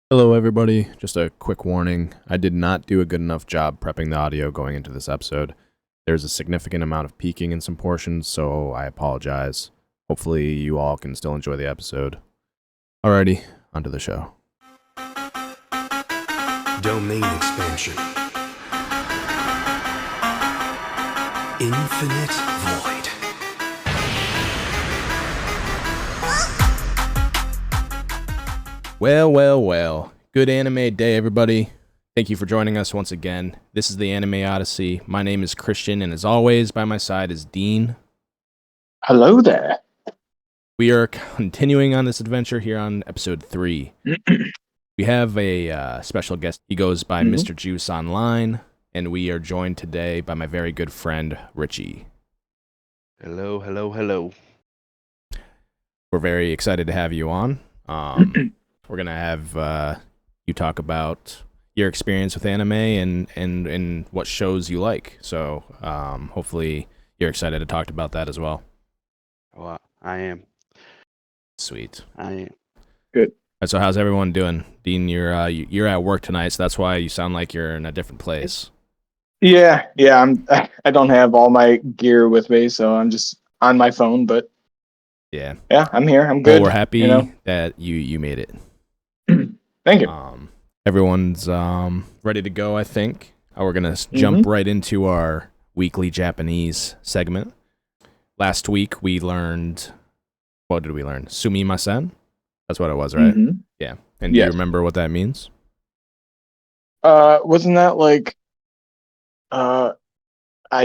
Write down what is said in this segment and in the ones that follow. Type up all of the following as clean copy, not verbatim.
Hello, everybody. Just a quick warning. I did not do a good enough job prepping the audio going into this episode. There's a significant amount of peaking in some portions, so I apologize. Hopefully, you all can still enjoy the episode. Alrighty, onto the show. Domain expansion. Infinite void. Well. Good anime day, everybody. Thank you for joining us once again. This is the Anime Odyssey. My name is Christian, and as always, by my side is Dean. Hello there. We are continuing on this adventure here on episode 3. We have a special guest. He goes by Mr. Juice online, and we are joined today by my very good friend, Richie. Hello. We're very excited to have you on. We're going to have you talk about your experience with anime and what shows you like. So hopefully you're excited to talk about that as well. Well, I am. Sweet. I am. Good. So how's everyone doing? Dean, you're at work tonight, so that's why you sound like you're in a different place. Yeah. I don't have all my gear with me, so I'm just on my phone. But Yeah. I'm here. I'm good. Well, we're happy that you made it. Thank you. Everyone's ready to go, I think. We're going to jump right into our weekly Japanese segment. Last week, we learned... What did we learn? Sumimasen? That's what it was, right? Yeah. And do you remember what that means? Wasn't that like... I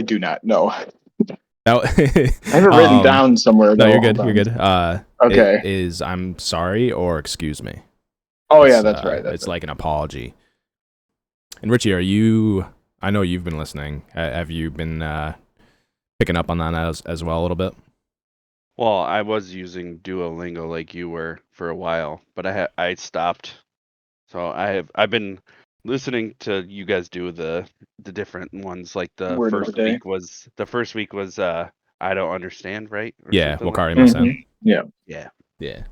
do not know. I have it written down somewhere. No, though. you're good. Okay. It is I'm sorry or excuse me. Oh, yeah, that's right. It's like an apology. And Richie, I know you've been listening. Have you been picking up on that as well a little bit? Well, I was using Duolingo like you were for a while, but I stopped. So I've been listening to you guys do the different ones. Like the Word of the first week was I don't understand, right? Or Yeah, something Wakari like Masen. Yeah. Yeah. Yeah.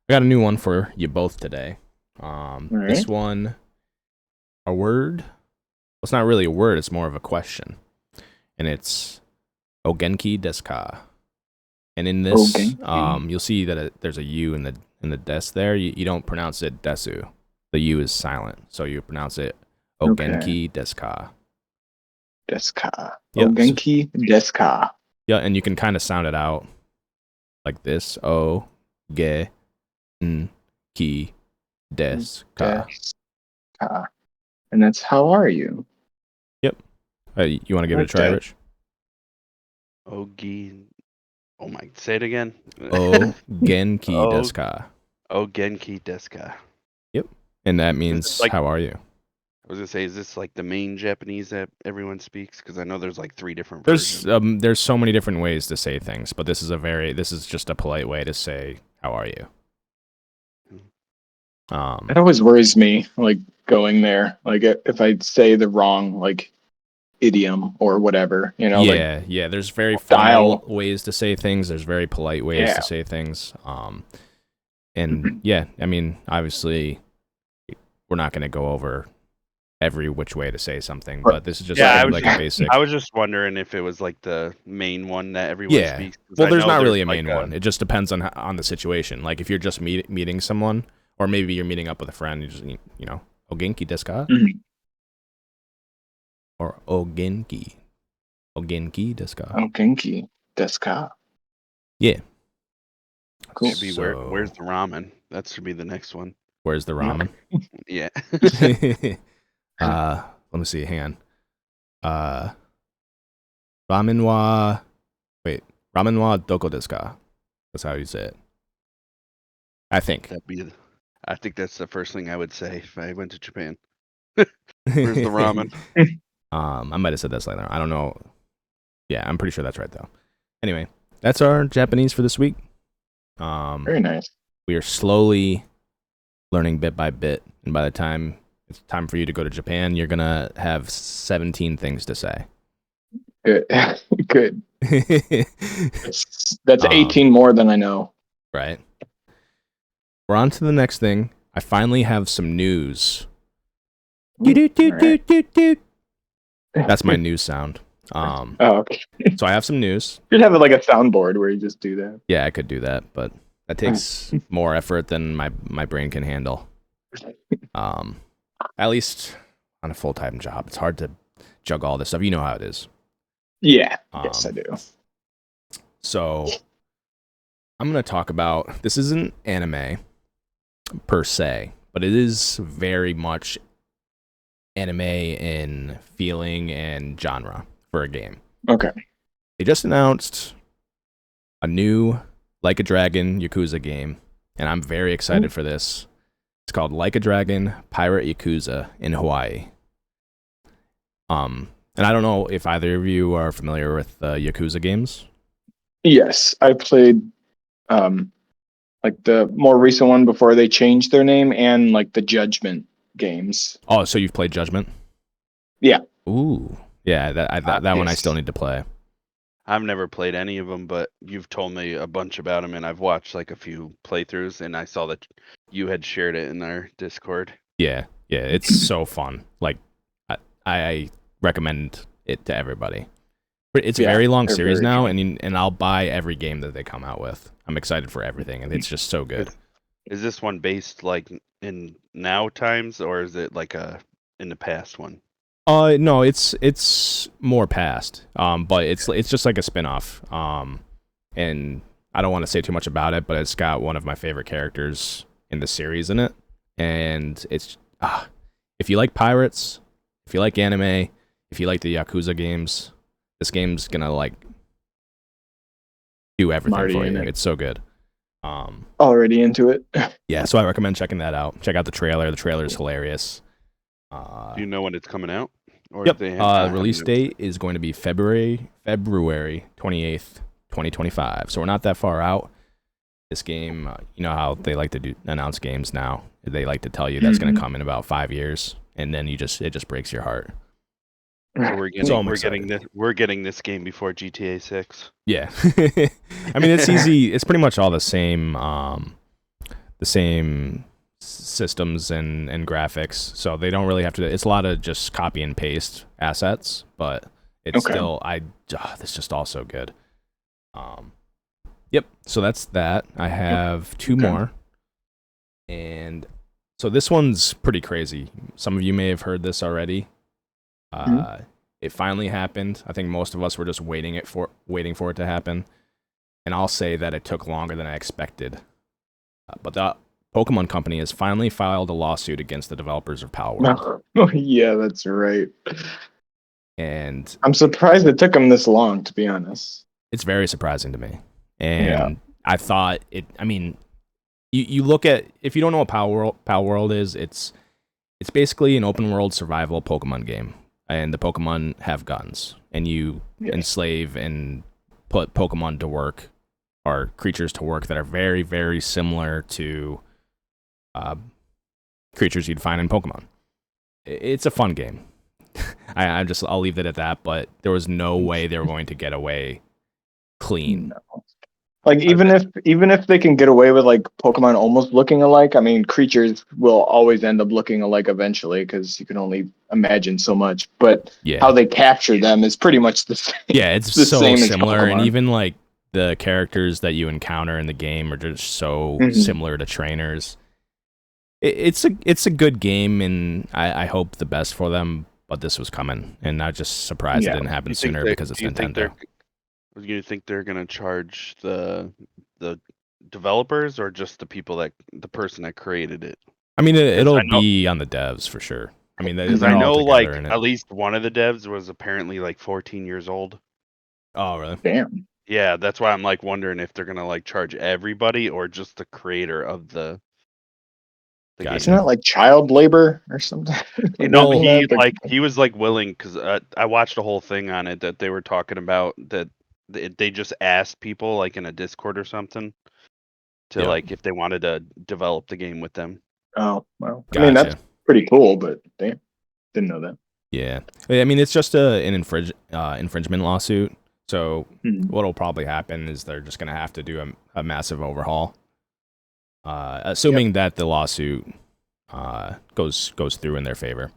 I got a new one for you both today. This one, a word. Well, it's not really a word. It's more of a question, and it's Ogenki desu ka. And in this, you'll see that there's a U in the des there. You don't pronounce it desu. The U is silent, so you pronounce it Ogenki desu ka. Desu ka. Yep. Ogenki desu ka. Yeah, and you can kind of sound it out like this: O, ge, n, ki, desu ka. And that's how are you? Yep. You want to give it a try, Rich? Oh my! Say it again. O genki desu ka. Ogenki desu ka. Yep. And that means like, how are you? I was gonna say, is this like the main Japanese that everyone speaks? Because I know there's like 3 different There's versions. there's so many different ways to say things, but this is just a polite way to say how are you. It always worries me, like going there, like if I say the wrong like idiom or whatever, Yeah. There's very formal ways to say things. There's very polite ways to say things. And yeah, I mean, obviously, we're not going to go over every which way to say something, but this is just a basic. I was just wondering if it was like the main one that everyone speaks. Well, there's not really a main one. It just depends on the situation. Like if you're just meeting someone, or maybe you're meeting up with a friend, you just Ogenki desu ka? Or Ogenki desu ka? Ogenki desu ka. Yeah. Cool. Should be where's the ramen? That should be the next one. Where's the ramen? Yeah. Let me see. Hang on. Ramen wa doko desu ka? That's how you say it. I think. I think that's the first thing I would say if I went to Japan. Where's the ramen? I might have said that slightly. I don't know. Yeah, I'm pretty sure that's right though. Anyway, that's our Japanese for this week. Very nice. We are slowly learning bit by bit, and by the time it's time for you to go to Japan, you're gonna have 17 things to say. Good. Good. That's 18 more than I know. Right. We're on to the next thing. I finally have some news. Alright. That's my news sound. Oh, okay. So I have some news. You'd have like a soundboard where you just do that. Yeah, I could do that, but that takes more effort than my brain can handle. At least on a full-time job, it's hard to juggle all this stuff. You know how it is. Yeah. Yes, I do. So I'm going to talk about, this isn't anime per se, but it is very much anime in feeling and genre for a game. Okay. They just announced a new Like a Dragon Yakuza game, and I'm very excited for this. It's called Like a Dragon Pirate Yakuza in Hawaii. And I don't know if either of you are familiar with Yakuza games. Yes, I played like the more recent one before they changed their name, and like the Judgment games. Oh, so you've played Judgment? Yeah. Ooh. Yeah, that one I Yes. still need to play. I've never played any of them, but you've told me a bunch about them, and I've watched like a few playthroughs, and I saw that you had shared it in our Discord. Yeah, it's so fun. Like, I recommend it to everybody. It's a Yeah, very long they're series very now, good. and I'll buy every game that they come out with. I'm excited for everything, and it's just so good. Is this one based like in now times, or is it like a in the past one? No, it's more past. But it's just like a spin-off. And I don't want to say too much about it, but it's got one of my favorite characters in the series in it, and it's if you like pirates, if you like anime, if you like the Yakuza games, this game's gonna like do everything Marty for in you. it. It's so good. Already into it. Yeah, so I recommend checking that out. Check out the trailer. The trailer is hilarious. Do you know when it's coming out? Or Yep. they have Release date is going to be February 28th, 2025. So we're not that far out. This game, you know how they like to announce games now. They like to tell you that's going to come in about 5 years, and then it just breaks your heart. So we're getting So I'm we're getting this game before GTA 6. Yeah. I mean, it's easy. It's pretty much all the same systems and graphics, so they don't really have to. It's a lot of just copy and paste assets, but it's Okay. still it's just all so good. Yep. So that's that. I have two Okay. more, and so this one's pretty crazy. Some of you may have heard this already. It finally happened. I think most of us were just waiting for it to happen, and I'll say that it took longer than I expected. But the Pokemon Company has finally filed a lawsuit against the developers of Palworld. Oh, yeah, that's right. And I'm surprised it took them this long, to be honest. it's very surprising to me. And Yeah. I thought I mean, you look at, if you don't know what Palworld is, it's basically an open world survival Pokemon game. And the Pokemon have guns, and you enslave and put Pokemon to work, or creatures to work, that are very, very similar to creatures you'd find in Pokemon. It's a fun game. I'll leave it at that, but there was no way they were going to get away clean. No. Like even if they can get away with like Pokemon almost looking alike, I mean creatures will always end up looking alike eventually because you can only imagine so much. But Yeah. how they capture them is pretty much the same. Yeah, it's the so same as similar, and Pokemon. even like the characters that you encounter in the game are just so similar to trainers. It's a good game, and I hope the best for them. But this was coming, and I'm just surprised it didn't happen sooner because it's Nintendo. Do you think they're gonna charge the developers or just the person that created it? I mean, it'll I know- be on the devs for sure. I mean, Because they're I all know together like in it. at least one of the devs was apparently like 14 years old. Oh, really? Damn. Yeah, that's why I'm like wondering if they're gonna like charge everybody or just the creator of the Gotcha. game. Isn't that like child labor or something? No, Well, he was like willing because I watched a whole thing on it that they were talking about that they just asked people like in a Discord or something to Yeah. like if they wanted to develop the game with them. Oh, well. Gotcha. I mean that's pretty cool, but damn. Didn't know that. Yeah. I mean, it's just an infringement lawsuit. So what'll probably happen is they're just going to have to do a massive overhaul. Assuming that the lawsuit goes through in their favor.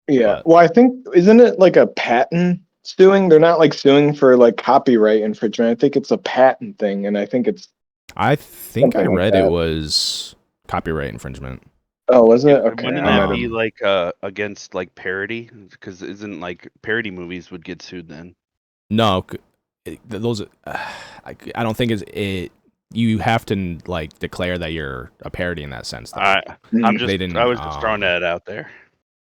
Yeah. But Well, I think isn't it like a patent suing? They're not like suing for like copyright infringement. I think it's a patent thing, and I think it's I think I something like read it that. was copyright infringement. Oh, was it? Okay, Wouldn't I might that have. be like against like parody? Because isn't like parody movies would get sued then? No, those I don't think is it. You have to like declare that you're a parody in that sense. Though. I'm Mhm. They I didn't. was just throwing that out there.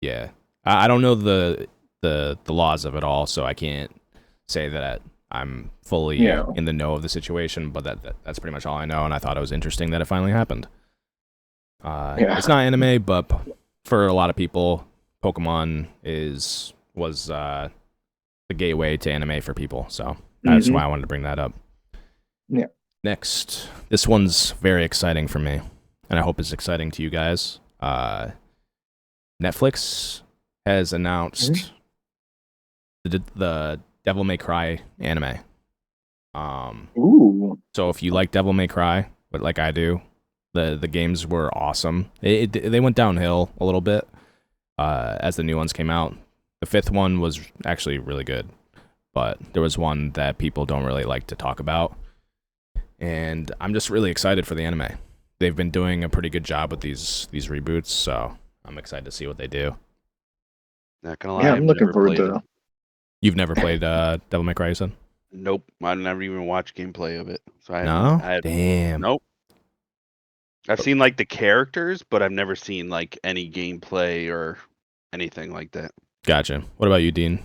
Yeah, I don't know the laws of it all, so I can't say that I'm fully Yeah. in the know of the situation. But that's pretty much all I know, and I thought it was interesting that it finally happened. Yeah. It's not anime, but for a lot of people, Pokemon was the gateway to anime for people. So that's Mhm. why I wanted to bring that up. Yeah. Next, this one's very exciting for me, and I hope it's exciting to you guys. Netflix has announced the Devil May Cry anime. Ooh. So if you like Devil May Cry, but like I do, the games were awesome. They went downhill a little bit as the new ones came out. The fifth one was actually really good, but there was one that people don't really like to talk about. And I'm just really excited for the anime. They've been doing a pretty good job with these reboots, so I'm excited to see what they do. Not gonna lie, Yeah, I've I'm looking never forward played to. it. You've never played Devil May Cry, you said? Nope, I never even watched gameplay of it. So I No? had Damn. nope. I've seen like the characters, but I've never seen like any gameplay or anything like that. Gotcha. What about you, Dean?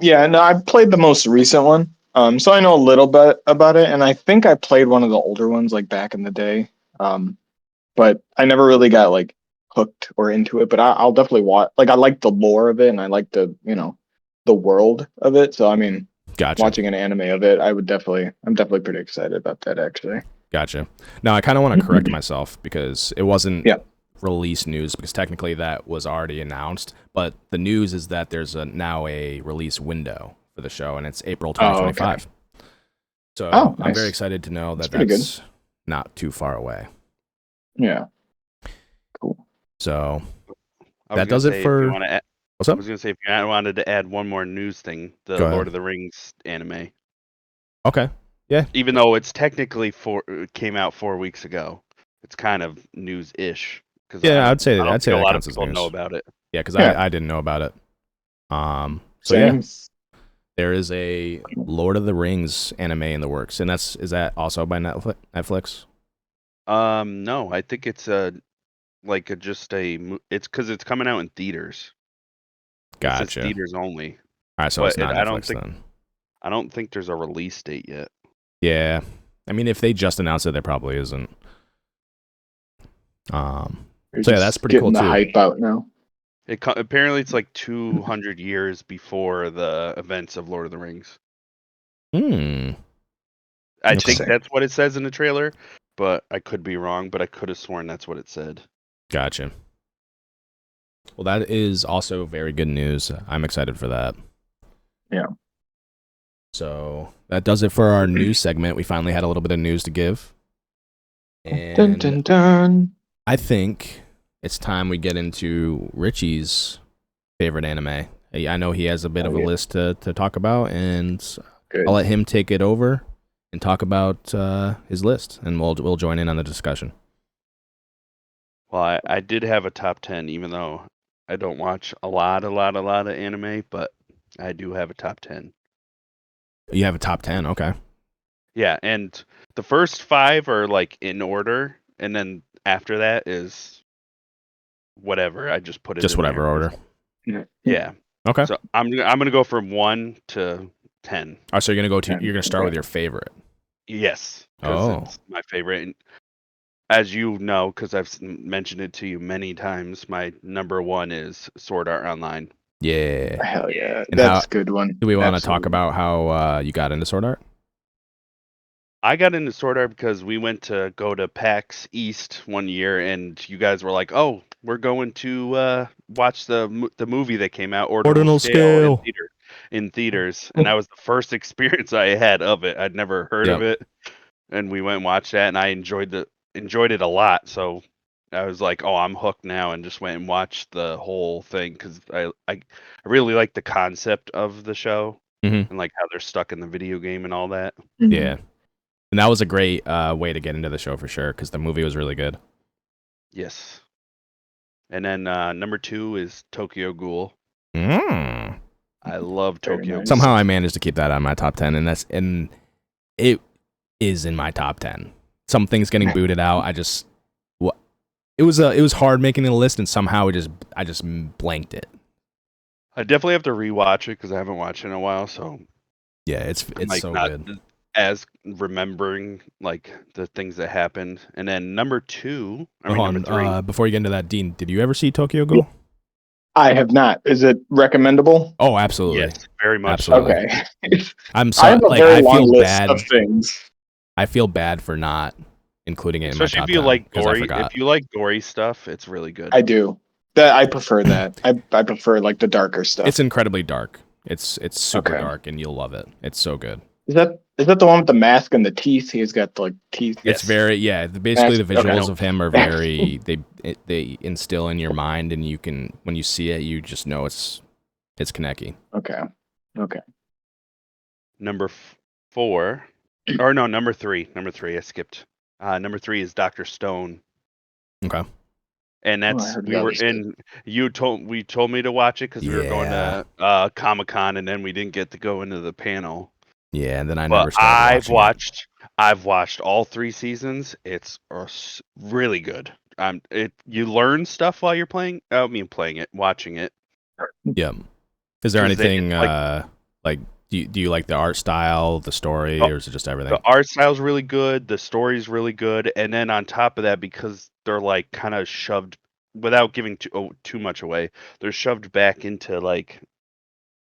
Yeah, no, I played the most recent one. So I know a little bit about it, and I think I played one of the older ones like back in the day. But I never really got like hooked or into it. But I'll definitely watch. Like I like the lore of it, and I like the world of it. So I mean, Gotcha. watching an anime of it, I'm definitely pretty excited about that actually. Gotcha. Now, I kind of want to correct myself because it wasn't Yeah. release news because technically that was already announced. But the news is that there's now a release window for the show, and it's April 2025. So Oh, I'm very nice. excited to know that That's pretty good. that's not too far away. Yeah. Cool. So I was that gonna does it say, if for. you want to add, What's I up? was gonna say if you wanted to add one more news thing, the Go ahead. Lord of the Rings anime. Okay. Yeah. Even though it's technically came out 4 weeks ago, it's kind of news-ish. Yeah, I'd say I don't that think a lot of counts as people news. know about it. Yeah, because Yeah. I didn't know about it. So Same. yeah, there is a Lord of the Rings anime in the works, and is that also by Netflix? No, I think it's it's because it's coming out in theaters. It says Gotcha. theaters only. All right, so But it's not I don't Netflix think then. I don't think there's a release date yet. Yeah, I mean, if they just announced it, there probably isn't. You're So yeah, just that's pretty cool getting too. the hype out now. Apparently it's like 200 years before the events of Lord of the Rings. Hmm. I Okay. think that's what it says in the trailer, but I could be wrong. But I could have sworn that's what it said. Gotcha. Well, that is also very good news. I'm excited for that. Yeah. So that does it for our news segment. We finally had a little bit of news to give. Dun And dun dun. I think it's time we get into Richie's favorite anime. I know he has a bit of a list to talk about, and Good. I'll let him take it over and talk about his list, and we'll join in on the discussion. Well, I did have a top 10, even though I don't watch a lot of anime, but I do have a top 10. You have a top 10, okay. Yeah, and the first 5 are like in order, and then after that is whatever. I just put it Just in whatever there. order. Yeah. Okay. So I'm gonna go from 1 to 10. Oh, so you're gonna start with your favorite. Yes, because Oh. it's my favorite. And as you know, because I've mentioned it to you many times, my number 1 is Sword Art Online. Yeah. Hell yeah. And That's a good one. Do we want to talk Absolutely. about how you got into Sword Art? I got into Sword Art because we went to go to PAX East one year, and you guys were like, "Oh, we're going to watch the movie that came out, Ordinal Scale, in theaters," and that was the first experience I had of it. I'd never heard of it, and we went and watched that, and I enjoyed it a lot. So I was like, oh, I'm hooked now, and just went and watched the whole thing because I really like the concept of the show Mhm. and like how they're stuck in the video game and all that. Yeah, and that was a great way to get into the show for sure because the movie was really good. Yes. And then number 2 is Tokyo Ghoul. Mm. I love Very Tokyo nice. Ghoul. Somehow I managed to keep that on my top 10, and it is in my top 10. Some things getting booted out. It was hard making the list, and somehow I just blanked it. I definitely have to rewatch it because I haven't watched it in a while, so Yeah, it's like so not good. as remembering like the things that happened. And then number 2, number 3. Before you get into that, Dean, did you ever see Tokyo Ghoul? I have not. Is it recommendable? Oh, absolutely. Yes, very much. Absolutely. Okay. I'm I sorry. have a Like very I long feel list bad. of things. I feel bad for not including it Especially in my if top you 10 like 'cause I gory. forgot. If you like gory stuff, it's really good. I do. That I prefer that. I prefer like the darker stuff. It's incredibly dark. It's super Okay. dark, and you'll love it. It's so good. Is that the one with the mask and the teeth? He's got like teeth. It's Yes. very basically the Okay. visuals of him are very they instill in your mind, and you can when you see it you just know it's Kaneki. Okay. Okay. Number 4, or no, number 3. Number 3, I skipped. Number 3 is Dr. Stone, Okay. and I that's heard we that were was good. in. You told me to watch it because we were going Yeah. to Comic-Con, and then we didn't get to go into the panel. Yeah, and then I But never started watching it. I've watched all 3 seasons. It's really good. You learn stuff while you're playing. I mean, playing it, watching it. Yeah. Is there 'Cause anything it's like do you like the art style, the story, or is it just everything? The art style's really good, the story's really good, and then on top of that, because they're like kind of shoved without giving too much away, they're shoved back into like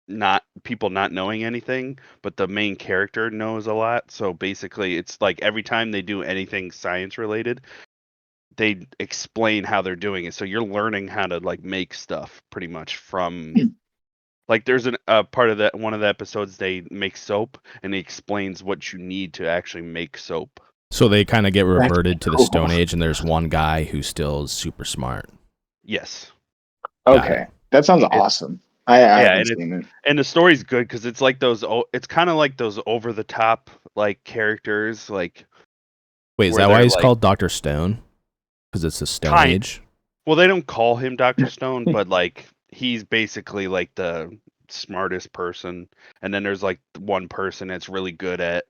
not people not knowing anything, but the main character knows a lot. So basically, it's like every time they do anything science related, they explain how they're doing it. So you're learning how to like make stuff pretty much from. Like there's a part of that one of the episodes they make soap and he explains what you need to actually make soap. So they kind of get reverted to the cool. Stone Age, and there's one guy who still is super smart. Yes. Okay. That sounds awesome. I haven't seen it. And the story's good because it's like it's kind of like those over the top like characters like. Wait, is where that why they're, he's like, called Dr. Stone? Because it's the Stone Kind- Age? Well, they don't call him Dr. Stone, but like he's basically like the smartest person, and then there's like one person that's really good at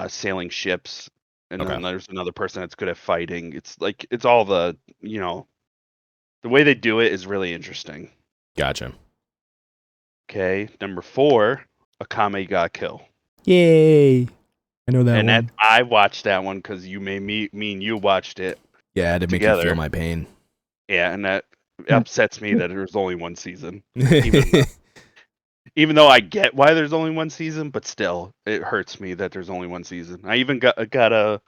sailing ships, and Okay. then there's another person that's good at fighting. It's like it's all the the way they do it is really interesting. Gotcha. Okay, number 4, Akame ga Kill. Yay! I know that And one. I watched that one because you made me and you watched it. Yeah, to make you together. feel my pain. Yeah, and that upsets me that there's only one season. Even though I get why there's only one season, but still, it hurts me that there's only one season. I even got a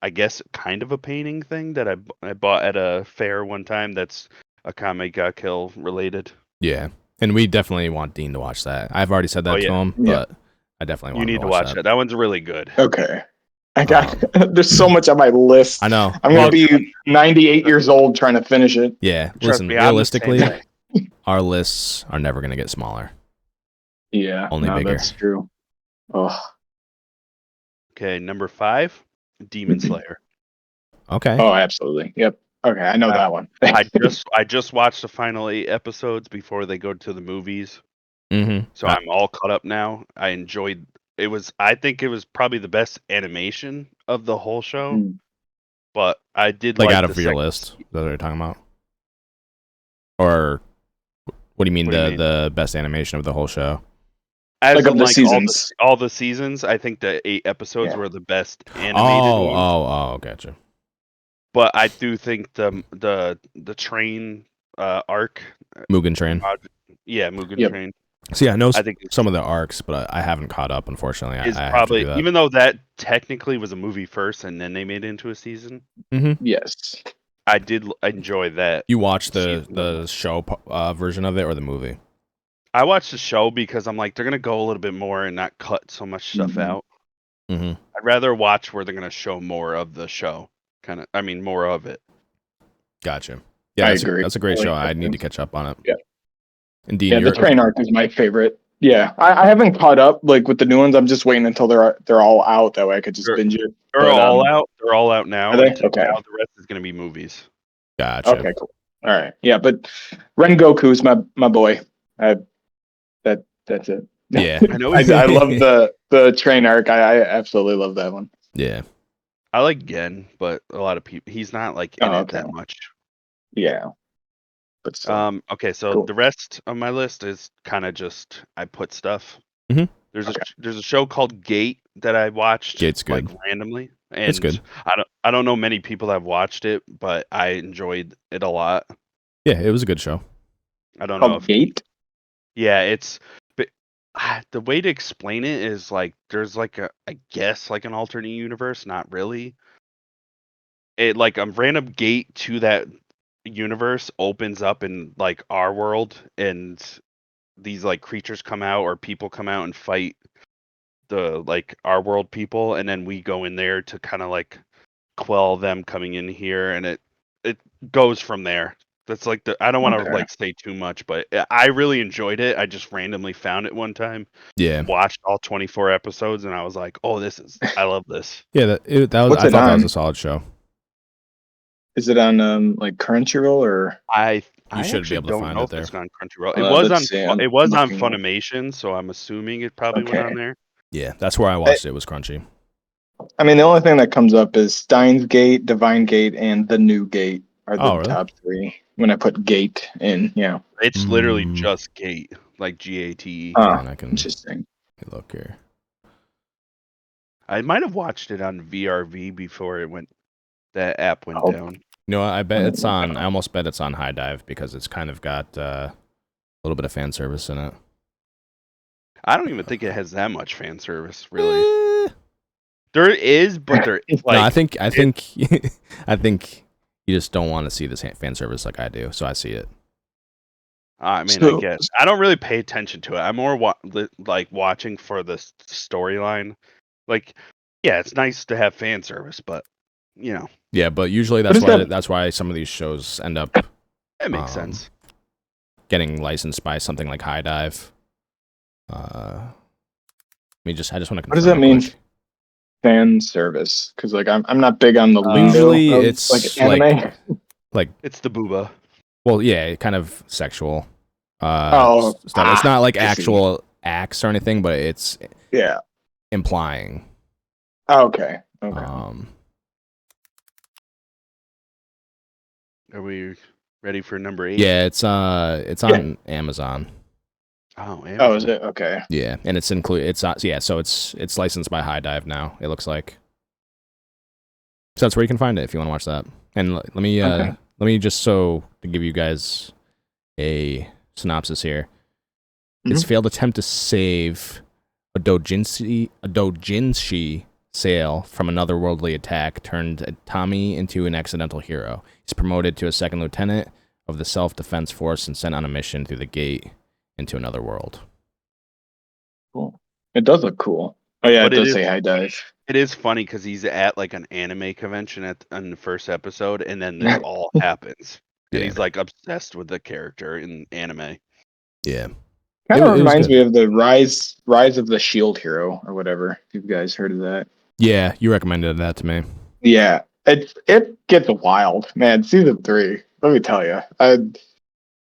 I guess kind of a painting thing that I bought at a fair one time that's Akame ga Kill related. Yeah, and we definitely want Dean to watch that. I've already said that to him, but I definitely want You him need to watch that. it. That one's really good. Okay. I got there's so much on my list. I know. I'm gonna be 98 years old trying to finish it. Yeah, Trust listen, me, I'm the realistically, same way. our lists are never going to get smaller. Yeah. Only bigger. That's true. Oh. Okay, number 5, Demon Slayer. Okay. Oh, absolutely. Yep. Okay, I know that one. I just watched the final 8 episodes before they go to the movies. Mm-hmm. So I'm all caught up now. I enjoyed I think it was probably the best animation of the whole show. But I did like like out the of your list. Is that what you're talking about? Or what do you mean What do you mean? the best animation of the whole show? As Like in, of the like seasons. all the seasons, I think the 8 episodes Yeah. were the best animated Oh, ones. gotcha. But I do think the train arc, Mugen Train. Mugen Yep. Train, See, I know I think some of the arcs, but I haven't caught up, unfortunately. is I have to probably, do that. even though that technically was a movie first and then they made it into a season. Mm-hmm. Yes. I did enjoy that. You watched season. the show version of it or the movie? I watched the show because I'm like, they're gonna go a little bit more and not cut so much stuff Mhm. out. Mm-hmm. I'd rather watch where they're gonna show more of the show I mean, more of it. Gotcha. Yeah, I that's agree. that's a great I like show. that I need too. to catch up on it. Yeah. And Dean, Yeah, the you're train arc is my favorite. Yeah, I haven't caught up like with the new ones. I'm just waiting until they're all out. That way I could just They're, binge it. they're But, all out. They're all out are now, they? and Okay. now the rest is going to be movies. gotcha. Okay, cool. All right. Yeah, but Rengoku's my boy. That's it. Yeah. I know. I love the train arc. I absolutely love that one. Yeah. I like Gen, but a lot of people. He's not like in Oh, it okay. that much. Yeah, but still. Okay, so Cool. the rest of my list is kind of just I put stuff. Mhm. There's a show called Gate that I watched Gate's good. like randomly, It's and good. I don't know many people that have watched it, but I enjoyed it a lot. Yeah, it was a good show. I don't know Called if Gate. yeah, it's but the way to explain it is like there's like I guess like an alternate universe, not really. It like a random gate to that universe opens up in like our world, and these like creatures come out or people come out and fight the like our world people, and then we go in there to kind of like quell them coming in here, and it goes from there. That's like I don't want to Okay. like say too much, but I really enjoyed it. I just randomly found it one time, Yeah. watched all 24 episodes, and I was like, "Oh, I love this." Yeah, that was. What's I it thought that was on? a solid show. Is it on like Crunchyroll or? I You should be actually able to don't find know it if there. it's on Crunchyroll. Let's see. I'm It was on looking up. Funimation, so I'm assuming it probably went Okay. on there. Yeah, that's where I watched it. Was Crunchy. I mean, the only thing that comes up is Steins Gate, Divine Gate, and the New Gate are the Oh, really? top three. When I put Gate in, yeah. It's literally Mm. just Gate, like GATE. And I can Interesting. look here. I might have watched it on VRV before that app went Oh. down. You know what? I bet it's on. I almost bet it's on High Dive because it's kind of got a little bit of fan service in it. I don't even think it has that much fan service, really. Eh. There is, but there like No, I think I think you just don't want to see this fan service like I do, so I see it. I mean, So- I guess I don't really pay attention to it. I'm more like watching for the storyline. Like, yeah, it's nice to have fan service, but you know, Yeah, but usually What is that's that? why some of these shows end up that makes sense. getting licensed by something like High Dive. I just want to. What does that mean? Fan service, because like I'm not big on the lingo Usually of, it's like anime. like It's the booba. well, yeah, kind of sexual. Oh, stuff. It's not like I see. actual acts or anything, but it's Yeah. implying. Okay. Are we ready for number 8? Yeah, it's on Amazon. Oh, Oh, is it? Okay. Yeah, and it's included. So it's licensed by High Dive now. It looks like. So that's where you can find it if you want to watch that. And let me just to give you guys a synopsis here. Its failed attempt to save a doujinshi sail from another worldly attack turned Tommy into an accidental hero. He's promoted to a second lieutenant of the self-defense force and sent on a mission through the gate into another world. Cool. It does look cool. Oh yeah, But it it does is- say High Dive. It is funny because he's at like an anime convention on the first episode, and then this all happens, and Yeah. he's like obsessed with the character in anime. Yeah. Kind It of was reminds good. me of the Rise of the Shield Hero or whatever. If you guys heard of that. Yeah, you recommended that to me. Yeah, it gets wild, man. Season 3. Let me tell you, I've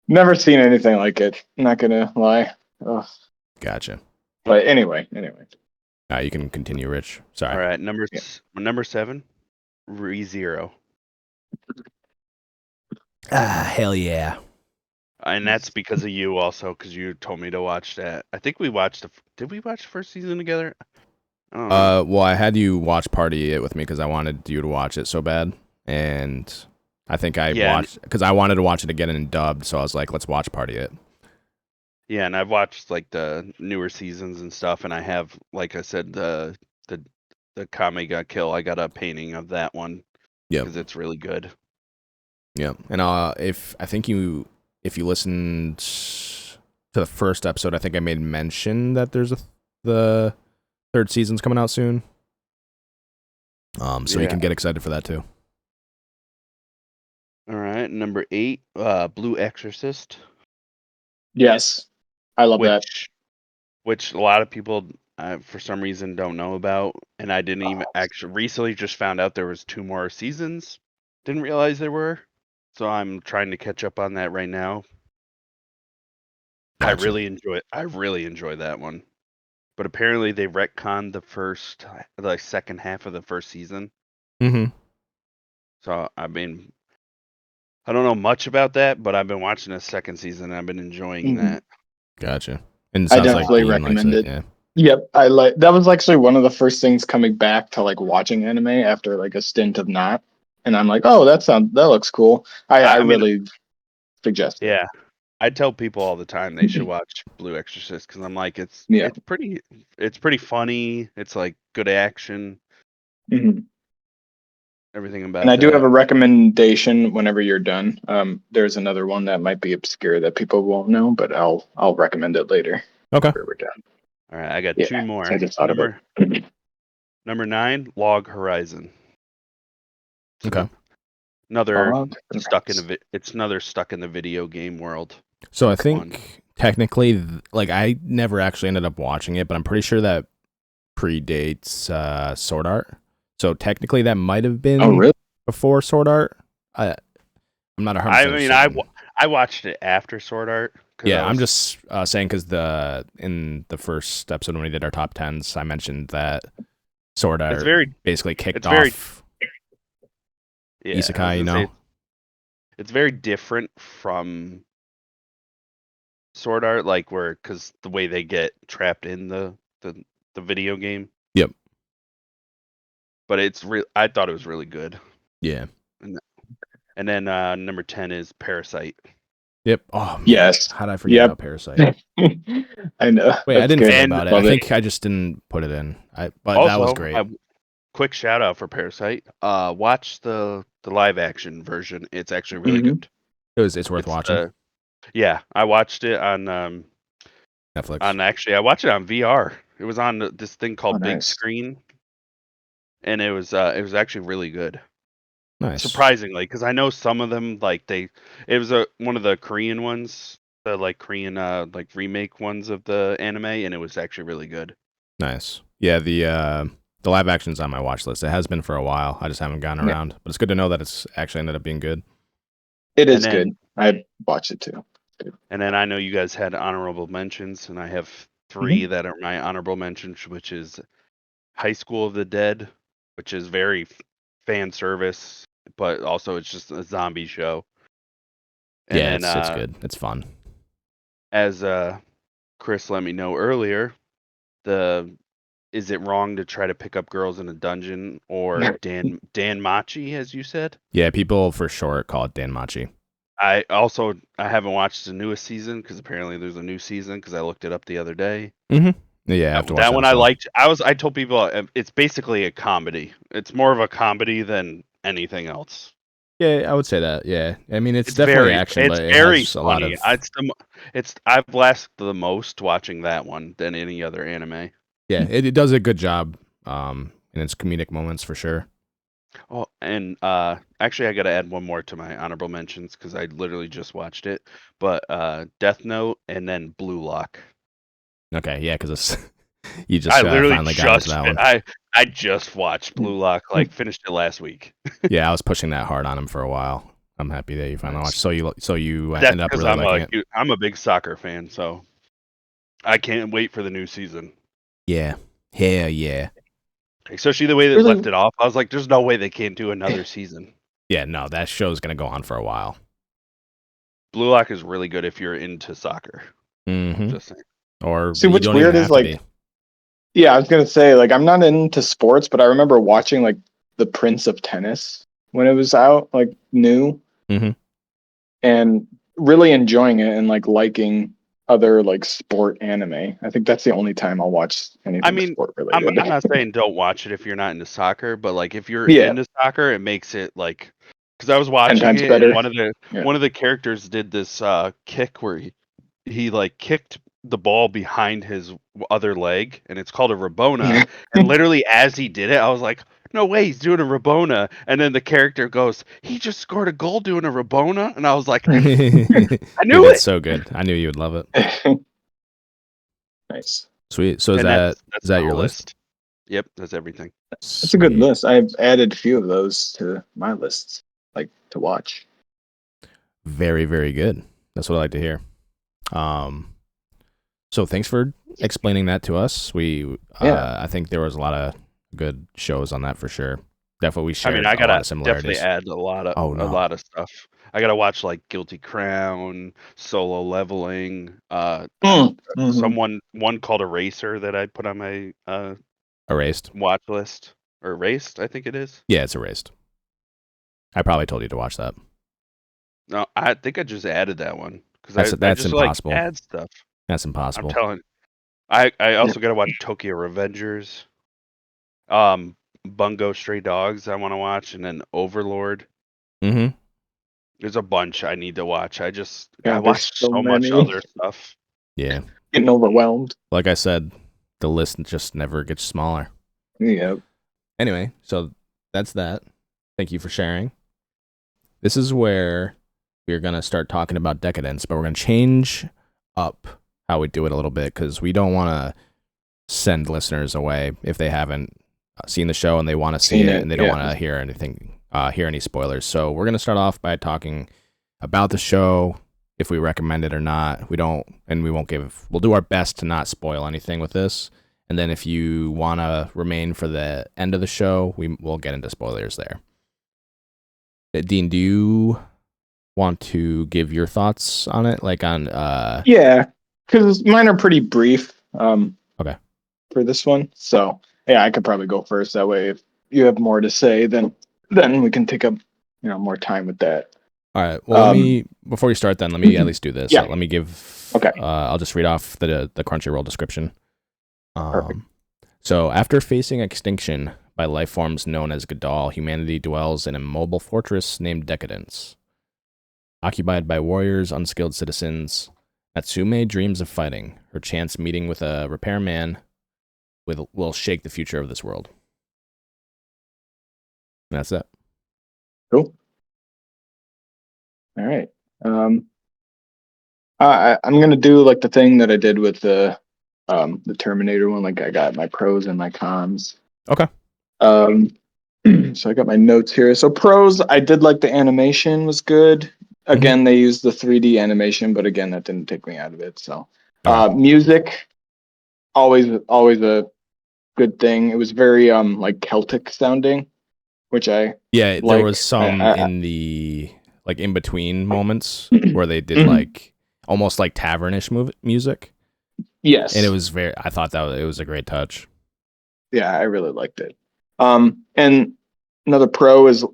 never seen anything like it. I'm not gonna lie. Ugh. Gotcha. But anyway. You can continue, Rich. Sorry. All right, number 7, ReZero, Hell yeah. and that's because of you also, because you told me to watch that. I think we watched did we watch the first season together? I don't know. Well, I had you watch Party It with me because I wanted you to watch it so bad, and I think I watched because I wanted to watch it again in dubbed. So I was like, let's watch Party It. Yeah, and I've watched like the newer seasons and stuff, and I have, like I said, the Kame ga Kill. I got a painting of that one. Yep. Because it's really good. Yeah, and if you listened to the first episode, I think I made mention that there's the third season's coming out soon. So you can get excited for that too. All right, number 8, Blue Exorcist, Yes, I love that. which a lot of people for some reason don't know about, and I didn't even Oh, actually recently just found out there was 2 more seasons. Didn't realize there were, so I'm trying to catch up on that right now. Gotcha. I really enjoy that one. But apparently they retconned the second half of the first season. Mm-hmm. So I mean, I don't know much about that, but I've been watching the second season and I've been enjoying that. Gotcha. And it I sounds like definitely Dean likes recommend it. it. Yeah. Yep, I like that. Was actually one of the first things coming back to like watching anime after like a stint of not, and I'm like, oh, that looks cool. I I mean, really suggest it. yeah, I tell people all the time they should watch Blue Exorcist because I'm like, Yeah. it's pretty funny. It's like good action, Mhm. everything And about I do have that. a recommendation whenever you're done. There's another one that might be obscure that people won't know, but I'll recommend it later. Okay. After we're done. All right, I got Yeah, 2 more. so I just thought of it. Number 9, Log Horizon. It's Okay. another Log it's another stuck in the video game world. So I think technically, like, I never actually ended up watching it, but I'm pretty sure that predates Sword Art. So technically, that might have been really? before Sword Art. I'm not 100%. I mean, I watched it after Sword Art. Yeah, I'm just saying because in the first episode when we did our top 10s, I mentioned that Sword Art basically kicked off Isekai, you know? It's very different from Sword Art, like because the way they get trapped in the video game. Yep. But I thought it was really good. Yeah. And then number 10 is Parasite. Yep. Oh, man. Yes. How did I forget about Parasite? I know. Wait, I didn't forget about it. I think it. I just didn't put it in. But Also, that was great. Quick shout out for Parasite. Watch the live action version. It's actually really good. It's worth watching. Yeah, I watched it on Netflix. Actually, I watched it on VR. It was on this thing called Big Nice. Screen, and it was actually really good. Nice. Surprisingly, because I know some of them it was one of the Korean ones, the like Korean like remake ones of the anime, and it was actually really good. Nice. Yeah, the live action's on my watch list. It has been for a while. I just haven't gotten around. But it's good to know that it's actually ended up being good. It is good. I watched it too. And then I know you guys had honorable mentions, and I have 3 that are my honorable mentions, which is High School of the Dead, which is very fan service, but also it's just a zombie show. And yeah, then, it's good. It's fun. As Chris let me know earlier, is it wrong to try to pick up girls in a dungeon, or Danmachi, as you said? Yeah, people for short call it Danmachi. I haven't watched the newest season because apparently there's a new season because I looked it up the other day. Mm-hmm. Yeah, I have to watch that one. as I well. liked. I told people it's basically a comedy. It's more of a comedy than anything else. Yeah, I would say that. Yeah, I mean it's definitely action, but it very has funny. a lot of. I've laughed the most watching that one than any other anime. Yeah, it does a good job in its comedic moments for sure. Oh, and actually, I got to add one more to my honorable mentions because I literally just watched it. But Death Note and then Blue Lock. Okay, yeah, because you just I literally finally got into that one. I just watched Blue Lock, like finished it last week. Yeah, I was pushing that hard on him for a while. I'm happy that you finally watched. So you That's ended up really liking it. I'm a big soccer fan, so I can't wait for the new season. Yeah, yeah. Especially the way they left it off. I was like, there's no way they can't do another season. Yeah, no, that show's gonna go on for a while. Blue Lock is really good if you're into soccer. Mm-hmm. Just saying. Or see, what's weird is like, yeah, I was gonna say like I'm not into sports, but I remember watching like The Prince of Tennis when it was out, like new, and really enjoying it and like liking other like sport anime. I think that's the only time I'll watch anything sport related. I'm not saying don't watch it if you're not into soccer, but like if you're into soccer, it makes it like, because I was watching it better. And one of the characters did this kick where he like kicked the ball behind his other leg, and it's called a Rabona. And literally as he did it, I was like, no way, he's doing a Rabona. And then the character goes, he just scored a goal doing a Rabona. And I was like, I Dude, knew it's it. so good. I knew you would love it. Nice. Sweet. So is And that that's is that the your whole list? Yep, that's everything. That's a good Sweet. list. I've added a few of those to my lists, like to watch. Very, very good. That's what I like to hear. So thanks for explaining that to us. I think there was a lot of good shows on that for sure. Definitely we I shared mean, I a lot gotta of similarities. definitely add a lot Oh, no. of stuff. I gotta watch like Guilty Crown, Solo Leveling, one called Eraser that I put on my Erased. watch list, or Erased, I think it is. Yeah, it's erased. I probably told you to watch that. No, I think I just added that one because I That's just impossible. like add stuff. That's I'm impossible. telling. I also gotta watch Tokyo Revengers, Bungo Stray Dogs I want to watch, and then Overlord. Mm-hmm. There's a bunch I need to watch. I God, there's watched so so much many. other stuff. Yeah. Getting overwhelmed. Like I said, the list just never gets smaller. Yeah. Anyway, so that's that. Thank you for sharing. This is where we're going to start talking about Deca-Dence, but we're going to change up how we do it a little bit because we don't want to send listeners away if they haven't seen the show and they want to see it and they don't want to hear anything, hear any spoilers. So we're going to start off by talking about the show, if we recommend it or not. We'll do our best to not spoil anything with this. And then if you want to remain for the end of the show, we'll get into spoilers there. Dean, do you want to give your thoughts on it? Like on Yeah, because mine are pretty brief. Okay. For this one, so yeah, I could probably go first. That way, if you have more to say, then we can take up more time with that. All right. Well, before we start, then let me at least do this. Yeah. Let me give. Okay. I'll just read off the Crunchyroll description. Perfect. So, after facing extinction by life forms known as Gadol, humanity dwells in a mobile fortress named Deca-Dence. Occupied by warriors, unskilled citizens, Natsume dreams of fighting. Her chance meeting with a repairman will shake the future of this world. And that's it. Cool. All right. I'm gonna do like the thing that I did with the Terminator one. Like I got my pros and my cons. Okay. So I got my notes here. So pros, I did like the animation was good. Again, they used the 3D animation, but again, that didn't take me out of it. So music, always a good thing. It was very like Celtic sounding, which I there like. was some in the like in between moments where they did like almost like tavernish music. Yes, and it was I thought it was a great touch. Yeah, I really liked it. And another pro is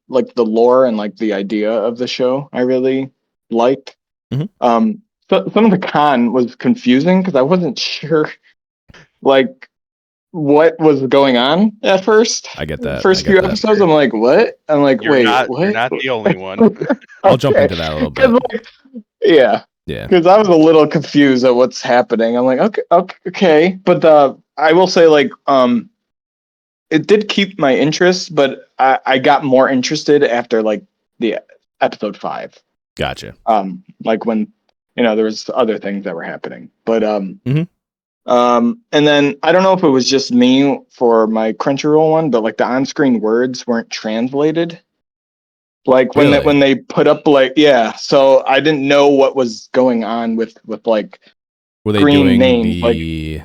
like the lore and like the idea of the show. I really liked. So some of the con was confusing because I wasn't sure like what was going on at first. I get that. First few episodes, I'm like, what? I'm like, wait, what? You're not the only one. I'll jump into that a little bit. Like, yeah. Because I was a little confused at what's happening. I'm like, okay. But I will say, like, it did keep my interest, but I got more interested after like the episode 5. Gotcha. Like when there was other things that were happening, but and then I don't know if it was just me for my Crunchyroll one, but like the on-screen words weren't translated. Like when they put up so I didn't know what was going on with like were they green doing names, the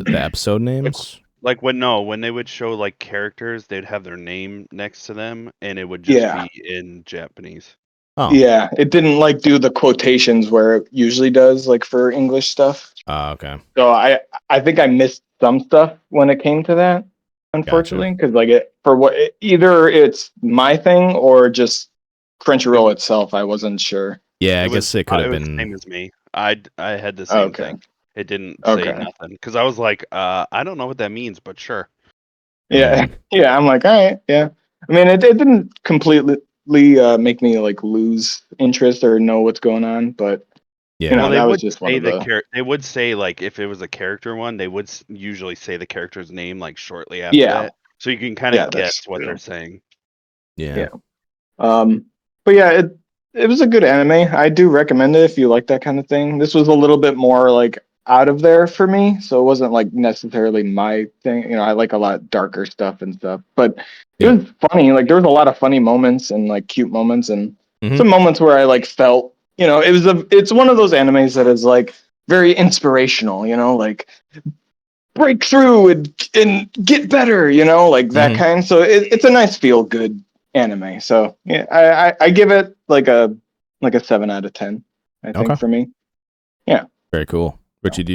episode names? Like when they would show like characters, they'd have their name next to them, and it would just be in Japanese. Oh. Yeah, it didn't like do the quotations where it usually does, like for English stuff. Okay. So I think I missed some stuff when it came to that, unfortunately, because either it's my thing or just Crunchyroll itself. I wasn't sure. Yeah, I guess it could have been. Same as me. I had the same thing. It didn't say nothing because I was like, I don't know what that means, but sure. Yeah, yeah. I'm like, all right, yeah. I mean, it didn't completely make me like lose interest or know what's going on, but that was just one of the. They would say like if it was a character one, they would usually say the character's name like shortly after that. So you can kind Yeah, of that's guess what true. they're saying. Yeah. But yeah, it was a good anime. I do recommend it if you like that kind of thing. This was a little bit more like out of there for me, so it wasn't like necessarily my thing. You know, I like a lot darker stuff and stuff, but it Yep. was funny. Like there was a lot of funny moments and like cute moments and Mhm. some moments where I like felt, you know, it's one of those animes that is like very inspirational, you know, like break through and get better, you know, like that Mhm. kind. So it's a nice feel good anime. So yeah, I give it like a 7 out of 10. I think Okay. for me. Yeah. Very cool. Richie, do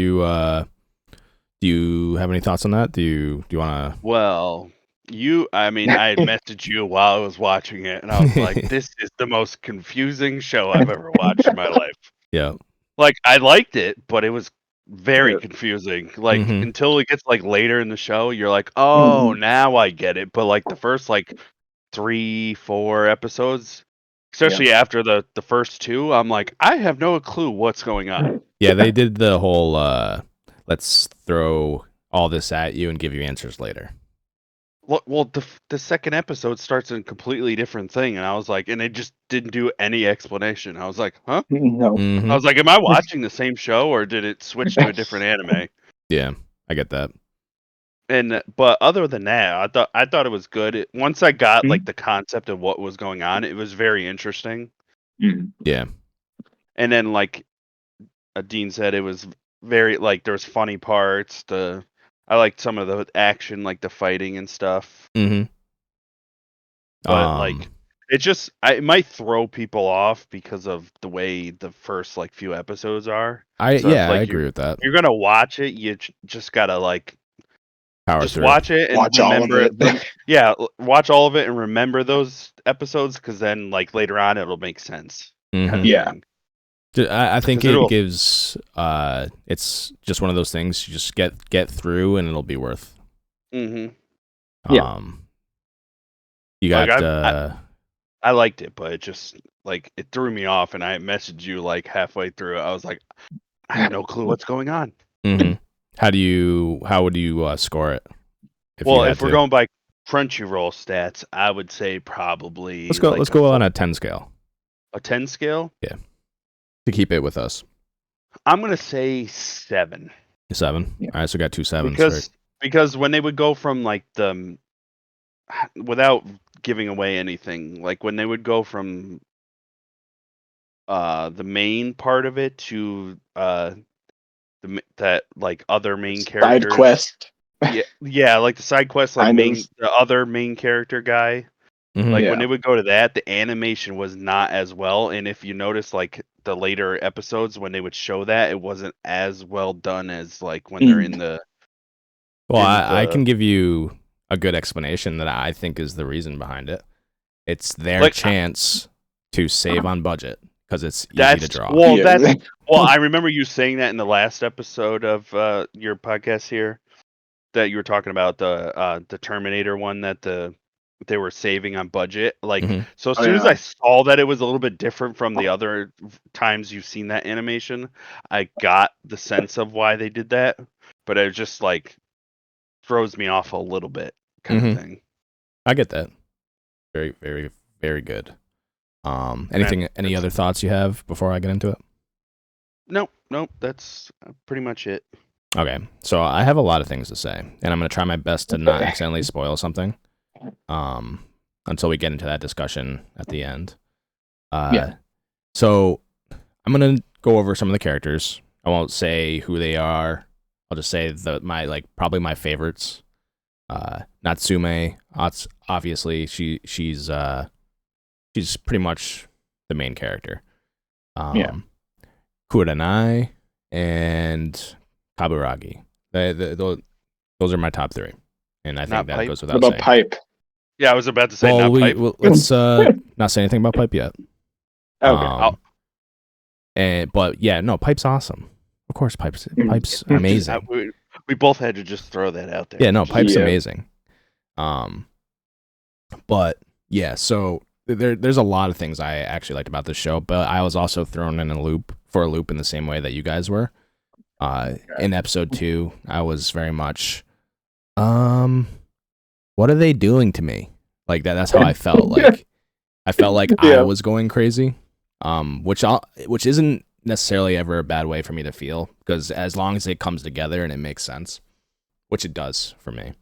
you have any thoughts on that? Do you want Well, I had messaged you while I was watching it, and I was like, to? this is the most confusing show I've ever watched in my life. Yeah. Like, I liked it, but it was very Yeah. confusing. Like, Mhm. until it gets, like, later in the show, you're like, oh, now I get it. But, like, the first, like, 3, 4 episodes, especially after the first 2, I'm like, I have no clue what's going on. Yeah, they did the whole let's throw all this at you and give you answers later. Well, the second episode starts in a completely different thing, and I was like, and it just didn't do any explanation. I was like, huh? No. I Mhm. was like, am I watching the same show, or did it switch to a different anime? Yeah, I get that. But other than that, I thought it was good. Once I got like the concept of what was going on, it was very interesting. Yeah. And then like Dean said, it was very like there was funny parts. I liked some of the action, like the fighting and stuff. Mhm. But like it might throw people off because of the way the first like few episodes are. I So if I like agree with that. you're gonna watch it, you just gotta like Power just through. watch it and Watch all of remember it. watch all of it and remember those episodes, because then like later on it'll make sense, kind Mhm. of Yeah. thing. I think 'Cause it it'll gives it's just one of those things you just get through and it'll be worth. hmm Yeah. You like got I liked it, but it just like it threw me off, and I messaged you like halfway through it. I was like, I have no clue what's going on. mhm. How would you score it if you Well, had if we're to? going by Crunchyroll stats, I would say probably Let's like go on a 10 scale. a 10 scale. Yeah. To keep it with us. I'm gonna say 7. 7. Yeah. All right, so we got 2 7s. Because when they would go from like without giving away anything, like when they would go from the main part of it to that like other main Side characters. quest. Yeah, like the side quest, like Kind of. the other main character guy. Mhm. Like Yeah. when they would go to that, the animation was not as well, and if you notice, like the later episodes when they would show that, it wasn't as well done as like when they're in the Well, in I the can give you a good explanation that I think is the reason behind it. It's their like chance to save on budget because it's easy to that's draw. well Yeah. that's well I remember you saying that in the last episode of your podcast here, that you were talking about the Terminator one, that they were saving on budget. Like, Mhm. so as Oh, soon as yeah. I saw that it was a little bit different from the other times you've seen that animation, I got the sense of why they did that, but it just like throws me off a little bit, kind of Mhm. thing. I get that. Very, very, very good. And Any other thoughts you have before I get into it? Nope, that's pretty much it. Okay, so I have a lot of things to say, and I'm going to try my best to not accidentally spoil something until we get into that discussion at the end. Yeah. So I'm going to go over some of the characters. I won't say who they are. I'll just say probably my favorites. Natsume, obviously, she's pretty much the main character. Kurenai and Kaburagi. Those are my top 3, and I think Not that Pipe? goes What without about saying. pipe? Yeah, I was about to say Well, not Pipe. let's not say anything about Pipe yet. Okay. But yeah, no, Pipe's awesome. Of course, Pipe's amazing. We both had to just throw that out there. Yeah, no, Pipe's Yeah. amazing. But yeah, so there's a lot of things I actually liked about this show, but I was also thrown in a loop in the same way that you guys were. In episode 2, I was very much what are they doing to me? Like that's how I felt. Like I felt like I was going crazy. Which isn't necessarily ever a bad way for me to feel, because as long as it comes together and it makes sense, which it does for me.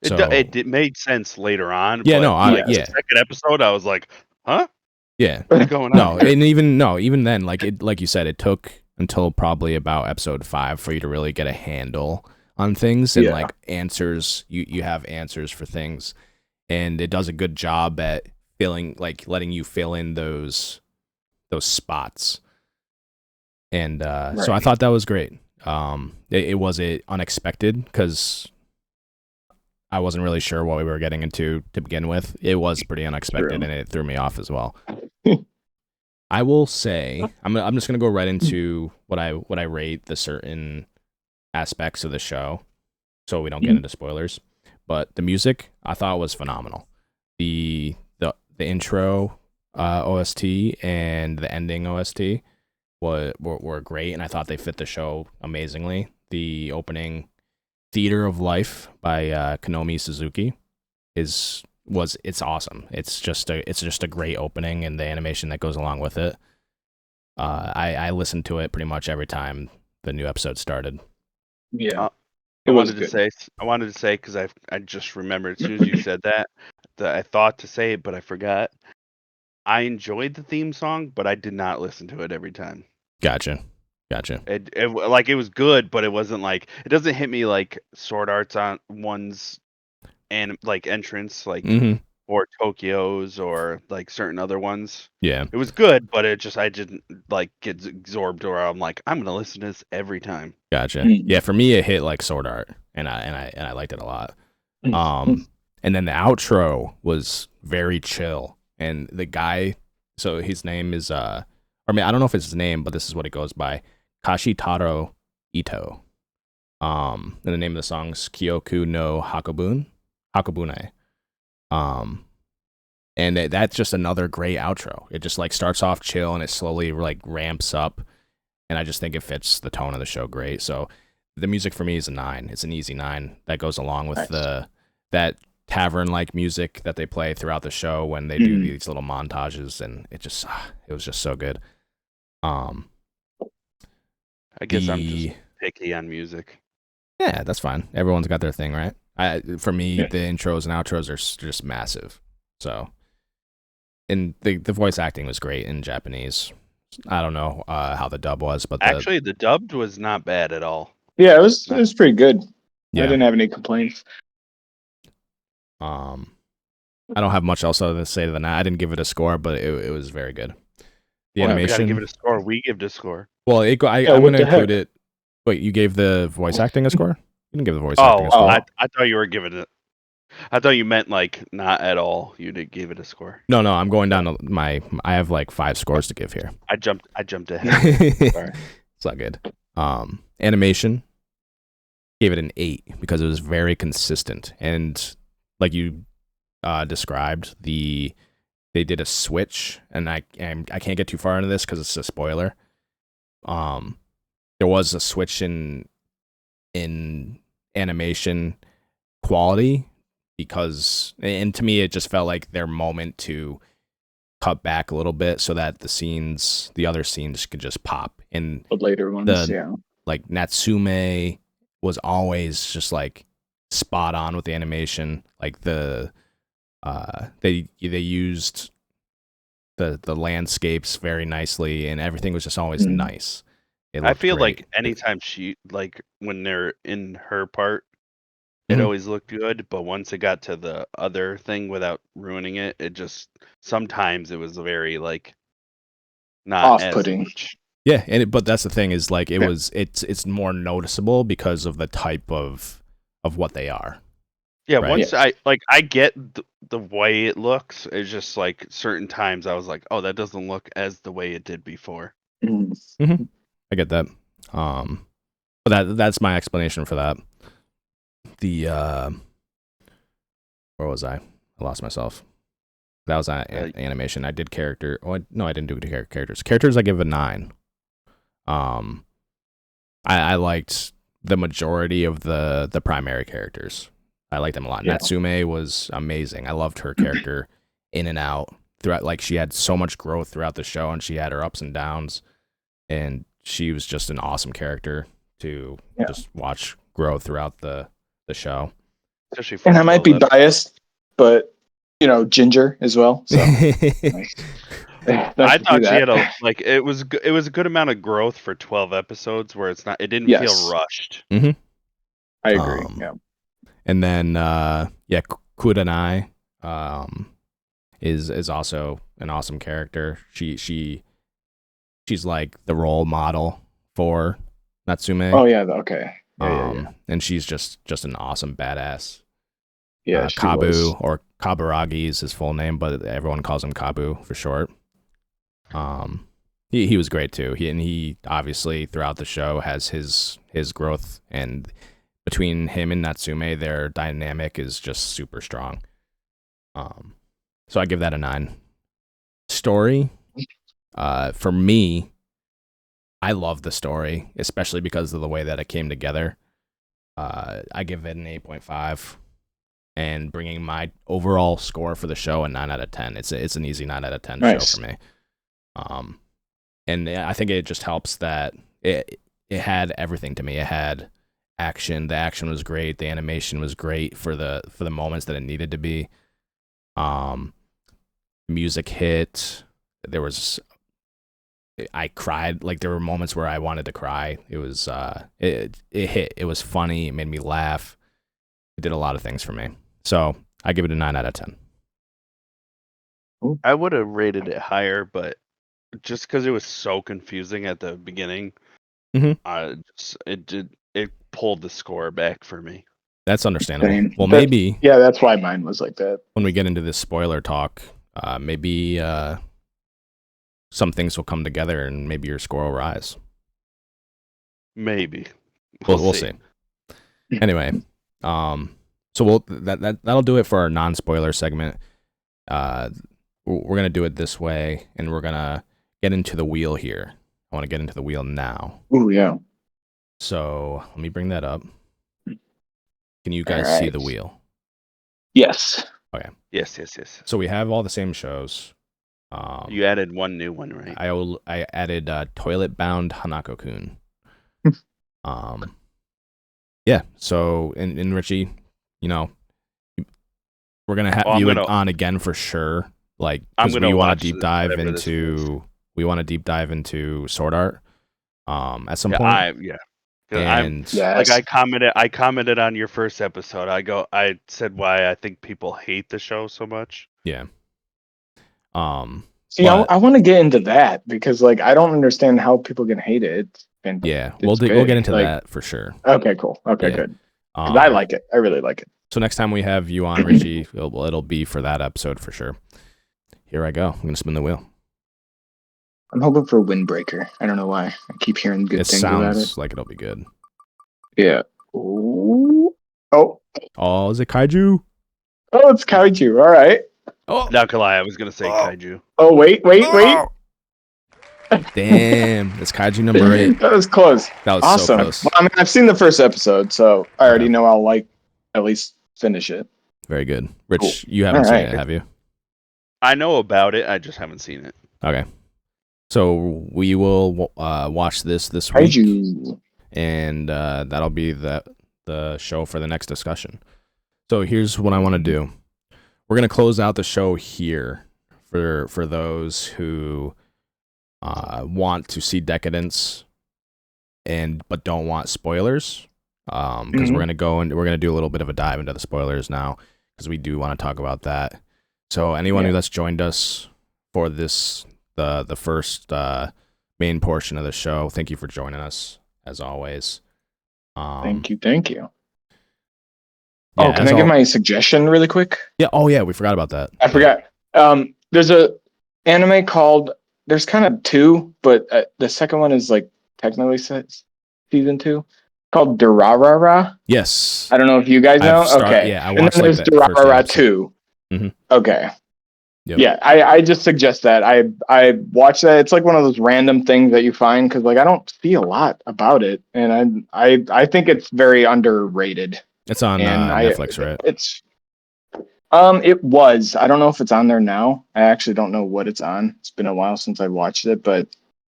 It made sense later on. Yeah, but yeah. The second episode, I was like, huh? Yeah. What's going on? And even then, like you said, it took until probably about episode 5 for you to really get a handle on things and like answers. You have answers for things, and it does a good job at letting you fill in those spots. And so I thought that was great. It was unexpected because I wasn't really sure what we were getting into to begin with. It was pretty unexpected, and it threw me off as well. I will say I'm just gonna go right into what I rate the certain aspects of the show, so we don't get into spoilers. But the music I thought was phenomenal. The intro OST and the ending OST were great, and I thought they fit the show amazingly. The opening Theater of Life by Konomi Suzuki it's awesome. It's just a great opening, and the animation that goes along with it. I listened to it pretty much every time the new episode started. Yeah. I wanted to say because I just remembered as soon as you said that I thought to say it, but I forgot. I enjoyed the theme song, but I did not listen to it every time. Gotcha. It was good, but it wasn't like, it doesn't hit me like Sword Art's on one's and like entrance, like or Tokyo's or like certain other ones. Yeah, it was good, but I didn't like get absorbed, or I'm like, I'm gonna listen to this every time. Gotcha. Yeah, for me it hit like Sword Art, and I liked it a lot. And then the outro was very chill, and the guy, so his name is I don't know if it's his name, but this is what it goes by, Kashitaro Ito. And the name of the song is Kyoku no Hakobune. And that's just another great outro. It just like starts off chill and it slowly like ramps up, and I just think it fits the tone of the show great. So the music for me is a 9. It's an easy 9 that goes along with that tavern like music that they play throughout the show when they do these little montages, and it was just so good. I guess I'm just picky on music. Yeah, that's fine. Everyone's got their thing, right? For me, the intros and outros are just massive. So, and the voice acting was great in Japanese. I don't know how the dub was, but actually the dubbed was not bad at all. Yeah, it was pretty good. Yeah. I didn't have any complaints. I don't have much else other to say than that. I didn't give it a score, but it was very good. The animation. We gotta give it a score. We give it a score. Well, I'm going to include it. Wait, you gave the voice acting a score? You didn't give the voice acting a score. I thought you were giving it. I thought you meant like not at all. You did give it a score. No, I'm going down to I have like 5 scores to give here. I jumped ahead. Sorry. It's not good. Animation, gave it an 8 because it was very consistent, and like you described, they did a switch, and I can't get too far into this because it's a spoiler. There was a switch in animation quality, because, and to me it just felt like their moment to cut back a little bit so that the other scenes could just pop. And the later ones, like Natsume was always just like spot on with the animation. Like they used the landscapes very nicely, and everything was just always nice. I feel great. Like anytime she, like when they're in her part, it always looked good, but once it got to the other thing, without ruining it, it just, sometimes it was very like not off-putting. As much. Yeah, but that's the thing, is like it's more noticeable because of the type of what they are. Yeah, right? Once I get the way it looks, it's just like certain times I was like, oh, that doesn't look as the way it did before. I get that. But that's my explanation for that. The where was I? I lost myself. That was animation. I did character. Oh, no, I didn't do characters. Characters I give a 9. I liked the majority of the primary characters. I liked him a lot. Yeah. Natsume was amazing. I loved her character in and out throughout. Like she had so much growth throughout the show, and she had her ups and downs, and she was just an awesome character to just watch grow throughout the show. And I might be biased, but Ginger as well. So nice. I thought she had it was a good amount of growth for 12 episodes where it didn't feel rushed. Mm-hmm. I agree. Yeah. And then Kurenai is also an awesome character. She's like the role model for Natsume. Oh yeah, okay. Yeah. And she's just an awesome badass. Yeah, Kabu or Kaburagi is his full name, but everyone calls him Kabu for short. He was great too. He obviously throughout the show has his growth, and between him and Natsume, their dynamic is just super strong. So I give that a 9. Story, for me, I love the story, especially because of the way that it came together. I give it an 8.5. And bringing my overall score for the show a 9 out of 10. It's an easy 9 out of 10 show for me. And I think it just helps that it had everything to me. It had action. The action was great. The animation was great for the moments that it needed to be. Music hit. I cried. Like there were moments where I wanted to cry. It was it hit. It was funny. It made me laugh. It did a lot of things for me. So I give it a 9 out of 10. I would have rated it higher, but just because it was so confusing at the beginning, it pulled the score back for me. That's understandable. Well, maybe. Yeah, that's why mine was like that. When we get into this spoiler talk, maybe some things will come together and maybe your score will rise. Maybe. We'll see. Anyway, so that'll do it for our non-spoiler segment. We're gonna do it this way, and we're gonna get into the wheel here. I want to get into the wheel now. Oh yeah. So let me bring that up. Can you guys see the wheel? Yes. Okay. Yes. So we have all the same shows. You added one new one, right? I added Toilet Bound Hanako-kun. Yeah. So in Richie, we're gonna have you on again for sure. Like, because we want to deep dive into Sword Art. At some point. I commented on your first episode. I said why I think people hate the show so much. Yeah. See, I want to get into that because I don't understand how people can hate it. We'll get into that for sure. Okay, cool. Okay, good. I like it. I really like it. So next time we have you on, Richie, it'll be for that episode for sure. Here I go. I'm gonna spin the wheel. I'm hoping for a windbreaker. I don't know why. I keep hearing good things about it. It sounds like it'll be good. Yeah. Ooh. Oh, is it kaiju? Oh, it's kaiju. All right. Oh, not gonna lie, I was gonna say kaiju. Oh, wait. Damn, it's kaiju number 8. That was close. That was awesome. So close. Well, I mean, I've seen the first episode, so I already know I'll at least finish it. Very good. Rich, you haven't seen it, have you? I know about it. I just haven't seen it. Okay. So we will watch this week. Kaiju. And that'll be the show for the next discussion. So here's what I want to do. We're going to close out the show here for those who want to see Deca-Dence but don't want spoilers. Because we're going to do a little bit of a dive into the spoilers now because we do want to talk about that. So anyone who that's joined us for this the first main portion of the show, thank you for joining us as always. Thank you. Yeah, can I give my suggestion really quick? Yeah. Oh yeah, we forgot about that. I forgot. There's a anime called. There's kind of 2, but the second one is technically season 2. Called Durarara. Yes. I don't know if you guys know. Okay. Yeah, I watched. And then there's Durarara 2. Mm-hmm. Okay. Yep. Yeah, I just suggest that. I watch that. It's one of those random things that you find because I don't see a lot about it, and I think it's very underrated. It's on and Netflix, right? It was. I don't know if it's on there now. I actually don't know what it's on. It's been a while since I watched it, but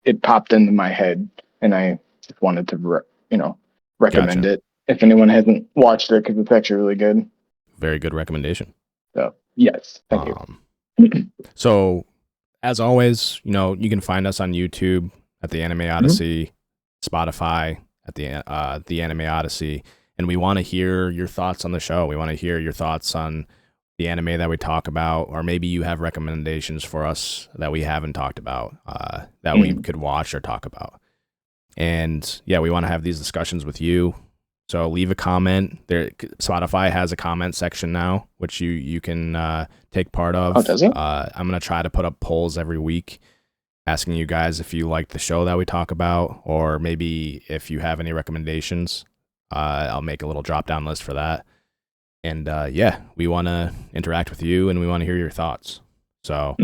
it popped into my head, and I just wanted to, recommend Gotcha. it if anyone hasn't watched it because it's actually really good. Very good recommendation. So yes, thank you. So as always, you can find us on YouTube at the Anime Odyssey, Spotify at the Anime Odyssey, and we want to hear your thoughts on the show. We want to hear your thoughts on the anime that we talk about, or maybe you have recommendations for us that we haven't talked about that we could watch or talk about. And yeah, we want to have these discussions with you. So leave a comment. There, Spotify has a comment section now, which you can take part of. Oh, does it? I'm gonna try to put up polls every week, asking you guys if you like the show that we talk about, or maybe if you have any recommendations. I'll make a little drop down list for that. And yeah, we want to interact with you, and we want to hear your thoughts. So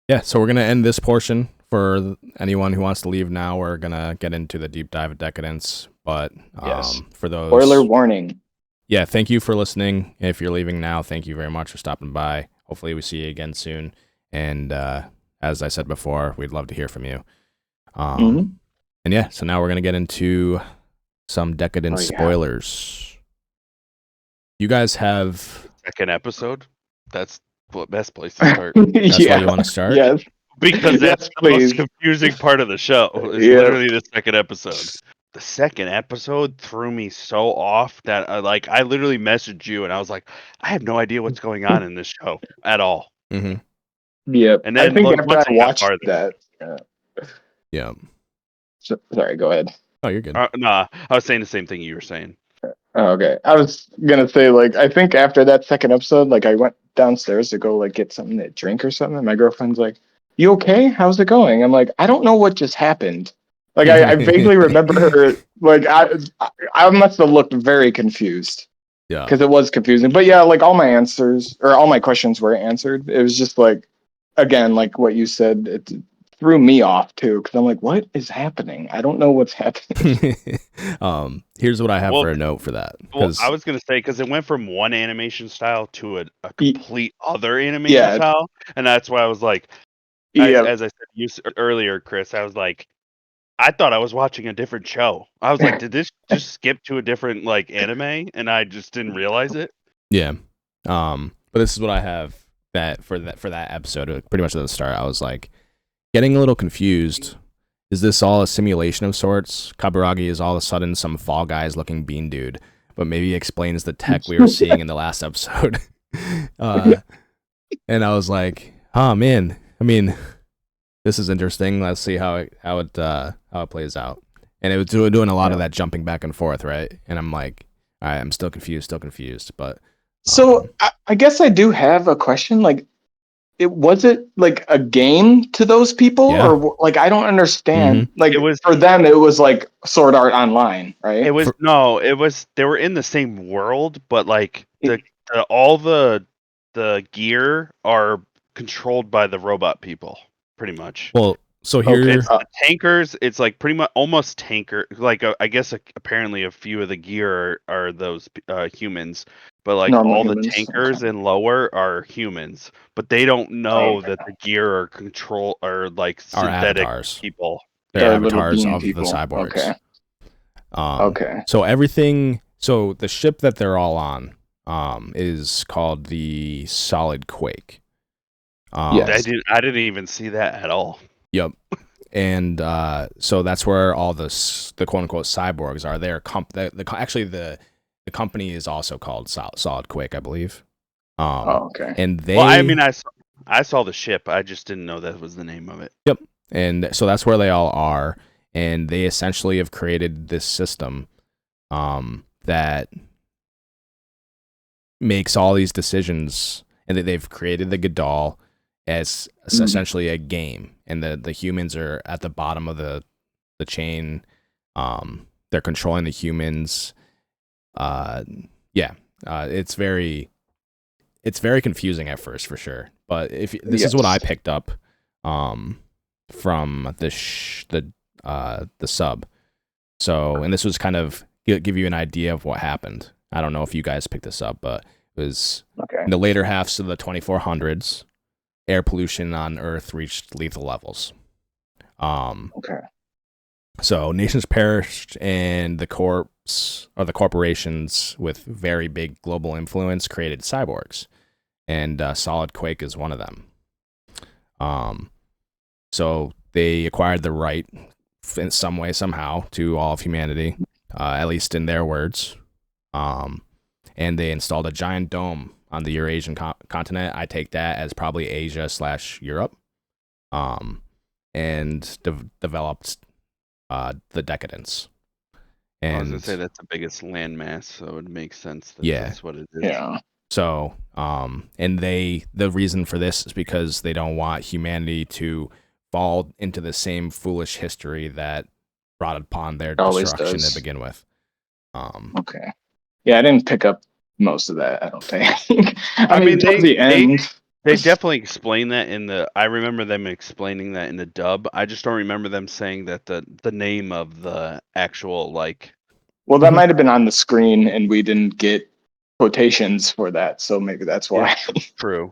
yeah, so we're gonna end this portion. For anyone who wants to leave now, we're gonna get into the deep dive of Deca-Dence. But Yes. for those, Spoiler warning. yeah, thank you for listening. If you're leaving now, thank you very much for stopping by. Hopefully we see you again soon. And as I said before, we'd love to hear from you. And yeah, so now we're gonna get into some Deca-Dence spoilers. You guys have Second episode. That's the best place to start. That's where you want to start? Yes. Because that's the most confusing part of the show. Is literally the second episode. The second episode threw me so off that I literally messaged you and I was like, I have no idea what's going on in this show at all. Yeah. And then I think after once I watched that. Yeah. So, sorry, go ahead. Oh, you're good. Nah, I was saying the same thing you were saying. Oh, okay. I was gonna say, I think after that second episode, I went downstairs to go get something to drink or something, and my girlfriend's like, "You okay? How's it going?" I'm like, "I don't know what just happened." I vaguely remember her. I must have looked very confused. Yeah. Because it was confusing. But yeah, all my answers or all my questions were answered. It was just again, what you said, it threw me off too. Because I'm like, what is happening? I don't know what's happening. Here's what I have for a note for that. Well, I was gonna say because it went from one animation style to a complete other animation style, and that's why I was like, as I said to you earlier, Chris, I was like, I thought I was watching a different show. I was like, did this just skip to a different anime, and I just didn't realize it? Yeah. But this is what I have for that episode. Pretty much at the start, I was like getting a little confused. Is this all a simulation of sorts? Kaburagi is all of a sudden some Fall Guys looking bean dude, but maybe explains the tech we were seeing in the last episode. And I was like, oh man, I mean, this is interesting. Let's see how it plays out. And it was doing a lot of that jumping back and forth, right? And I'm like, all right, I'm still confused. But so I guess I do have a question. Was it a game to those people, or I don't understand. It was for them. It was Sword Art Online, right? It was they were in the same world, but all the gear are controlled by the robot people, pretty much. Well, so here it's the tankers. It's pretty much almost tanker. I guess apparently a few of the gear are those humans, but all the tankers and lower are humans. But they don't know that the gear are synthetic people. They're avatars of the cyborgs. Okay. Okay. So everything. So the ship that they're all on is called the Solid Quake. Yes. I didn't even see that at all. Yep. And so that's where all the quote unquote cyborgs are. They're actually the company is also called Solid Quake, I believe. Okay. And they. Well, I mean, I saw the ship. I just didn't know that was the name of it. Yep. And so that's where they all are, and they essentially have created this system that makes all these decisions, and that they've created the Gadol as essentially a game, and the humans are at the bottom of the chain. They're controlling the humans. It's very confusing at first, for sure. But if this is what I picked up from the sub. So, and this was kind of give you an idea of what happened. I don't know if you guys picked this up, but it was Okay. in the later halves of the 2400s, air pollution on Earth reached lethal levels. Okay. So nations perished, and the corporations with very big global influence created cyborgs, and Solid Quake is one of them. So they acquired the right in some way, somehow, to all of humanity, at least in their words. And they installed a giant dome on the Eurasian continent. I take that as probably Asia/Europe. And developed the Deca-Dence. I was And gonna say that's the biggest landmass, so it would make sense that Yeah. that's what it is. Yeah. so, and the reason for this is because they don't want humanity to fall into the same foolish history that brought upon their Always destruction does. to begin with. Okay. Yeah, I didn't pick up most of that, I don't think. I mean, towards the end. They definitely explain that in the. I remember them explaining that in the dub. I just don't remember them saying that the name of the actual like. Well, that might have been on the screen and we didn't get quotations for that, so maybe that's why. True.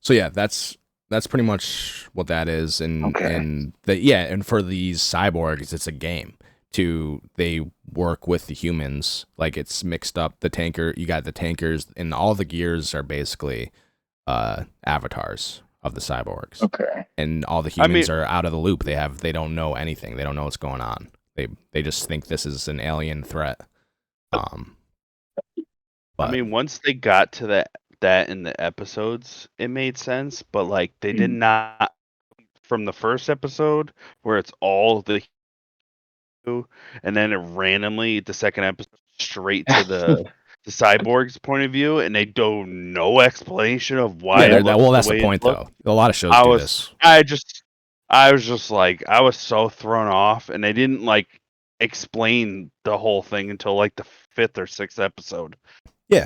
So yeah, that's pretty much what that is, and Okay. and for these cyborgs, it's a game. They work with the humans, like it's mixed up. You got the tankers, and all the gears are basically avatars of the cyborgs. Okay. And all the humans are out of the loop. They don't know anything. They don't know what's going on. They just think this is an alien threat. But, I mean, once they got to that in the episodes, it made sense. But like, they did not from the first episode where it's all the, and then it randomly the second episode straight to the cyborg's point of view, and they do no explanation of why. yeah, it looks that's the the way point, it looked. though. A lot of shows do this. I was just like, I was so thrown off, and they didn't like explain the whole thing until like the 5th or 6th episode. Yeah.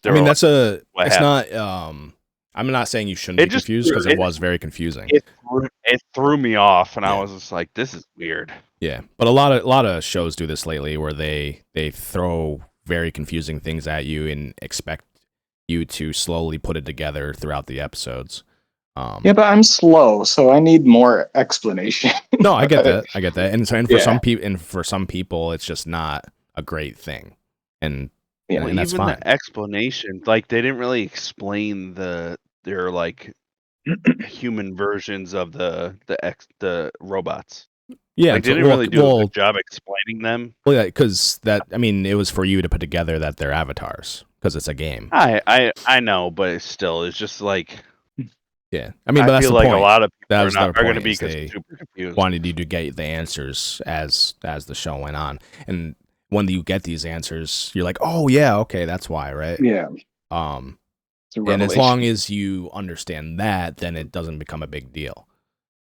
I mean, that's what it's happened? not. I'm not saying you shouldn't be confused, because it was very confusing. It threw me off, and Yeah. I was just like, this is weird. Yeah, but a lot of shows do this lately, where they throw very confusing things at you and expect you to slowly put it together throughout the episodes. Yeah, but I'm slow, so I need more explanation. No, I get that. And for Yeah. for some people, it's just not a great thing. And Yeah. and that's Even fine. the explanation, like they didn't really explain their like human versions of the robots. Yeah, Like they didn't really do a good job explaining them. Well, yeah, because it was for you to put together that they're avatars, because it's a game. I know, but still, it's just like. Yeah, I mean, but I that's feel the like point. a lot of people That was are their going to point, be is they super confused. wanted you to get the answers as the show went on, and when you get these answers, you're like, oh yeah, okay, that's why, right? Yeah. And as revelation. long as you understand that, then it doesn't become a big deal.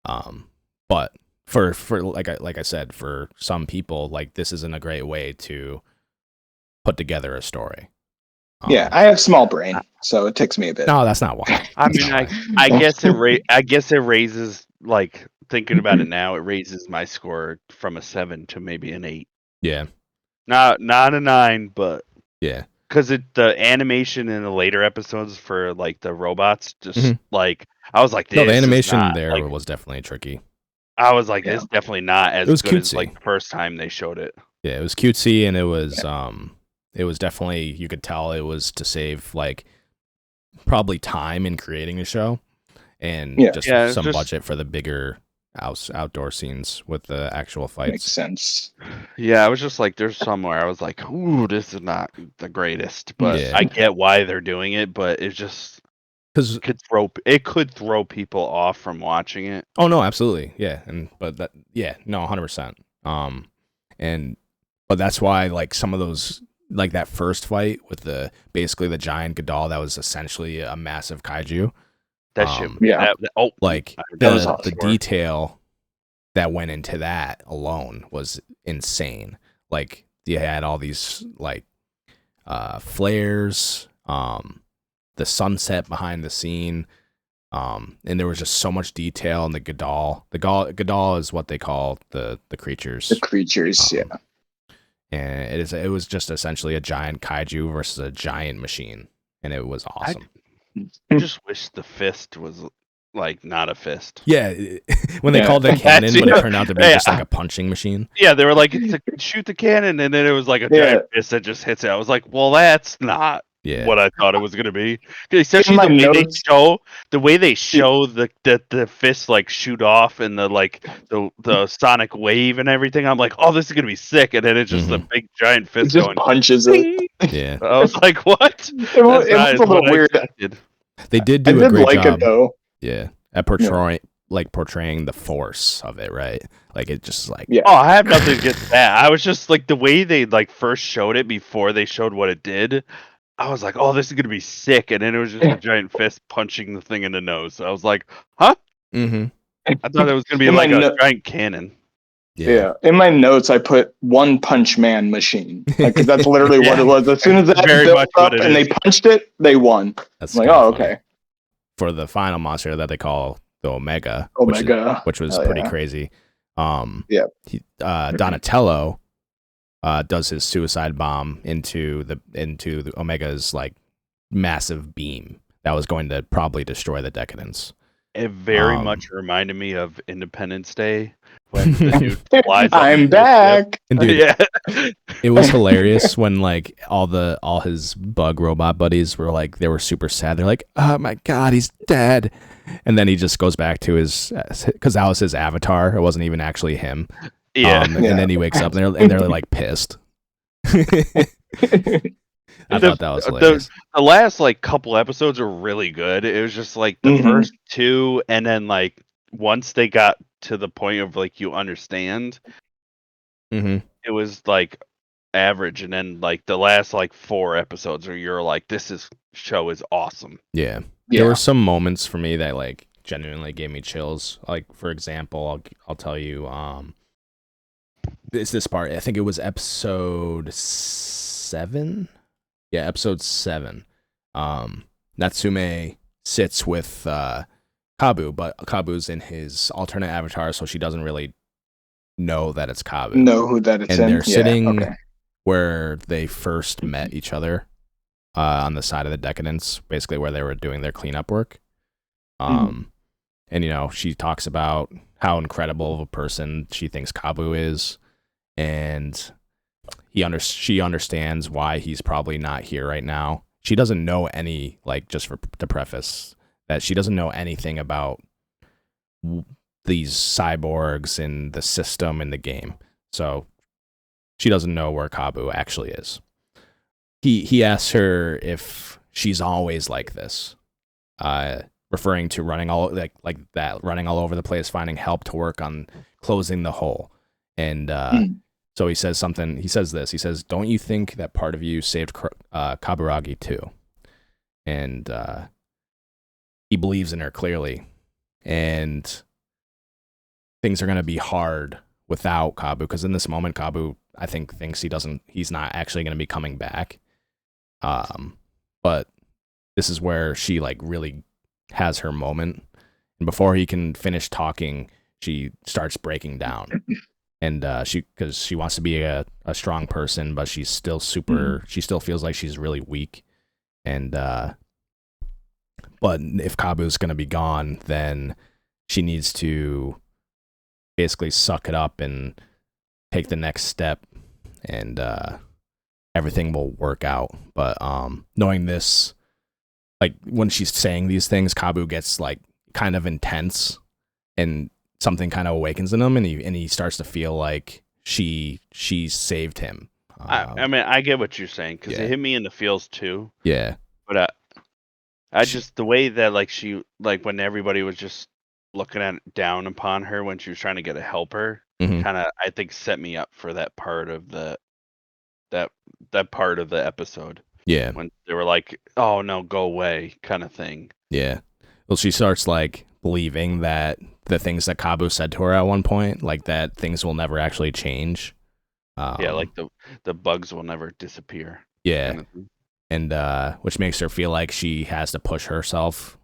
But for like I said, for some people, like, this isn't a great way to put together a story. Yeah, I have small brain, so it takes me a bit. No, that's not why. I mean, I guess it raises, like, thinking about it now, it raises my score from a 7 to maybe an 8. Yeah. Not a 9, but yeah, because the animation in the later episodes for like the robots, just like I was like, this the animation is not, there like, was definitely tricky. I was like, this is definitely not as was good cutesy. as like the first time they showed it. Yeah, it was cutesy, and it was definitely, you could tell it was to save like probably time in creating the show, and some budget for the bigger outdoor scenes with the actual fights. Makes sense. Yeah, I was just like, there's somewhere I was like, ooh, this is not the greatest, but I get why they're doing it, but it's just because it could throw people off from watching it. Oh no, absolutely, yeah, 100%. But that's why, like, some of those, like that first fight with basically the giant Godal that was essentially a massive kaiju. That shit. The detail that went into that alone was insane. Like, you had all these like flares, the sunset behind the scene, and there was just so much detail in the Godal. The Godal is what they call the creatures. The creatures, yeah. and it was just essentially a giant kaiju versus a giant machine, and it was awesome. I just wish the fist was like not a fist. Yeah, when they called it cannon, but it turned out to be just like a punching machine. Yeah, they were like, it's shoot the cannon, and then it was like a giant fist that just hits it. I was like, well, that's not what I thought it was gonna be. Especially the way they show the fist like shoot off and the sonic wave and everything. I'm like, oh, this is gonna be sick, and then it's just a big giant fist just going punches it. Yeah, I was like, what? It was a little weird. They did do a great job. It, though. Yeah, at portraying the force of it, right? Like it just like Oh, I have nothing against that. I was just like the way they like first showed it before they showed what it did. I was like, oh, this is gonna be sick, and then it was just a giant fist punching the thing in the nose. So I was like, huh? Mm-hmm. I thought it was gonna be like a giant cannon. Yeah. In my notes, I put One Punch Man machine because that's literally what it was. As soon as that built up and they punched it, they won. That's like, oh, okay. For the final monster that they call the Omega, which was pretty crazy. Donatello does his suicide bomb into the Omega's like massive beam that was going to probably destroy the Deca-Dence. It very much reminded me of Independence Day when the dude flies. I'm back. Dude, it was hilarious when like all his bug robot buddies were like, they were super sad. They're like, oh my god, he's dead. And then he just goes back to because that was his avatar. It wasn't even actually him. And then he wakes up and they're like pissed. I thought that was hilarious. The last like couple episodes are really good. It was just like the first two, and then like once they got to the point of like you understand, it was like average, and then like the last like 4 episodes where you're like, this show is awesome. Yeah. There were some moments for me that like genuinely gave me chills. Like for example, I'll tell you, this part. I think it was episode 7. Yeah, episode 7. Natsume sits with Kabu, but Kabu's in his alternate avatar, so she doesn't really know that it's Kabu. Know who that it's and they're sitting where they first met each other, on the side of the Deca-Dence, basically where they were doing their cleanup work. And you know, she talks about how incredible of a person she thinks Kabu is, and she understands why he's probably not here right now. She doesn't know any, like, just to preface that, she doesn't know anything about these cyborgs and the system in the game. So she doesn't know where Kabu actually is. He asks her if she's always like this, referring to running all running all over the place, finding help to work on closing the hole. And so he says something. He says this. He says, "Don't you think that part of you saved Kaburagi too?" And he believes in her clearly, and things are going to be hard without Kabu, because in this moment, Kabu, I think, thinks he's not actually going to be coming back. But this is where she like really has her moment, and before he can finish talking, she starts breaking down. And because she wants to be a strong person, but she's still she still feels like she's really weak. And but if Kabu's going to be gone, then she needs to basically suck it up and take the next step, and everything will work out. But knowing this, like when she's saying these things, Kabu gets like kind of intense, and something kind of awakens in him, and he starts to feel like she saved him. I mean, I get what you're saying, because it hit me in the feels too. Yeah. But I just, the way that like she, like when everybody was just looking down upon her when she was trying to get a helper, kind of, I think, set me up for that part of that part of the episode. Yeah. When they were like, "Oh no, go away," kind of thing. Yeah. Well, she starts like believing that the things that Kabu said to her at one point, like that things will never actually change. Yeah, like the bugs will never disappear. Yeah. Kind of thing. And which makes her feel like she has to push herself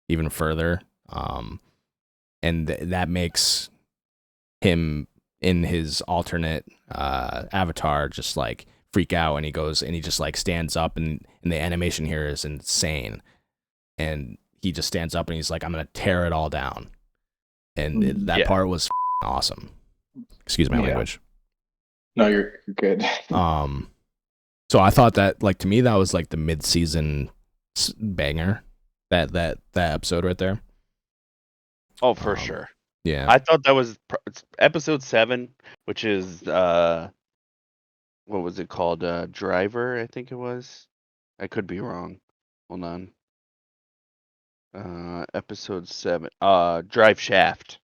even further. And that makes him in his alternate avatar just like freak out, and he goes and he just like stands up, and the animation here is insane, and he just stands up and he's like, I'm gonna tear it all down, and that part was awesome. Excuse my language. No, you're good. So I thought that, like, to me, that was like the mid-season banger, that episode right there. Oh, for sure. Yeah. I thought that was episode 7, which is what was it called? Driver, I think it was. I could be wrong. Hold on. Episode 7. Drive Shaft.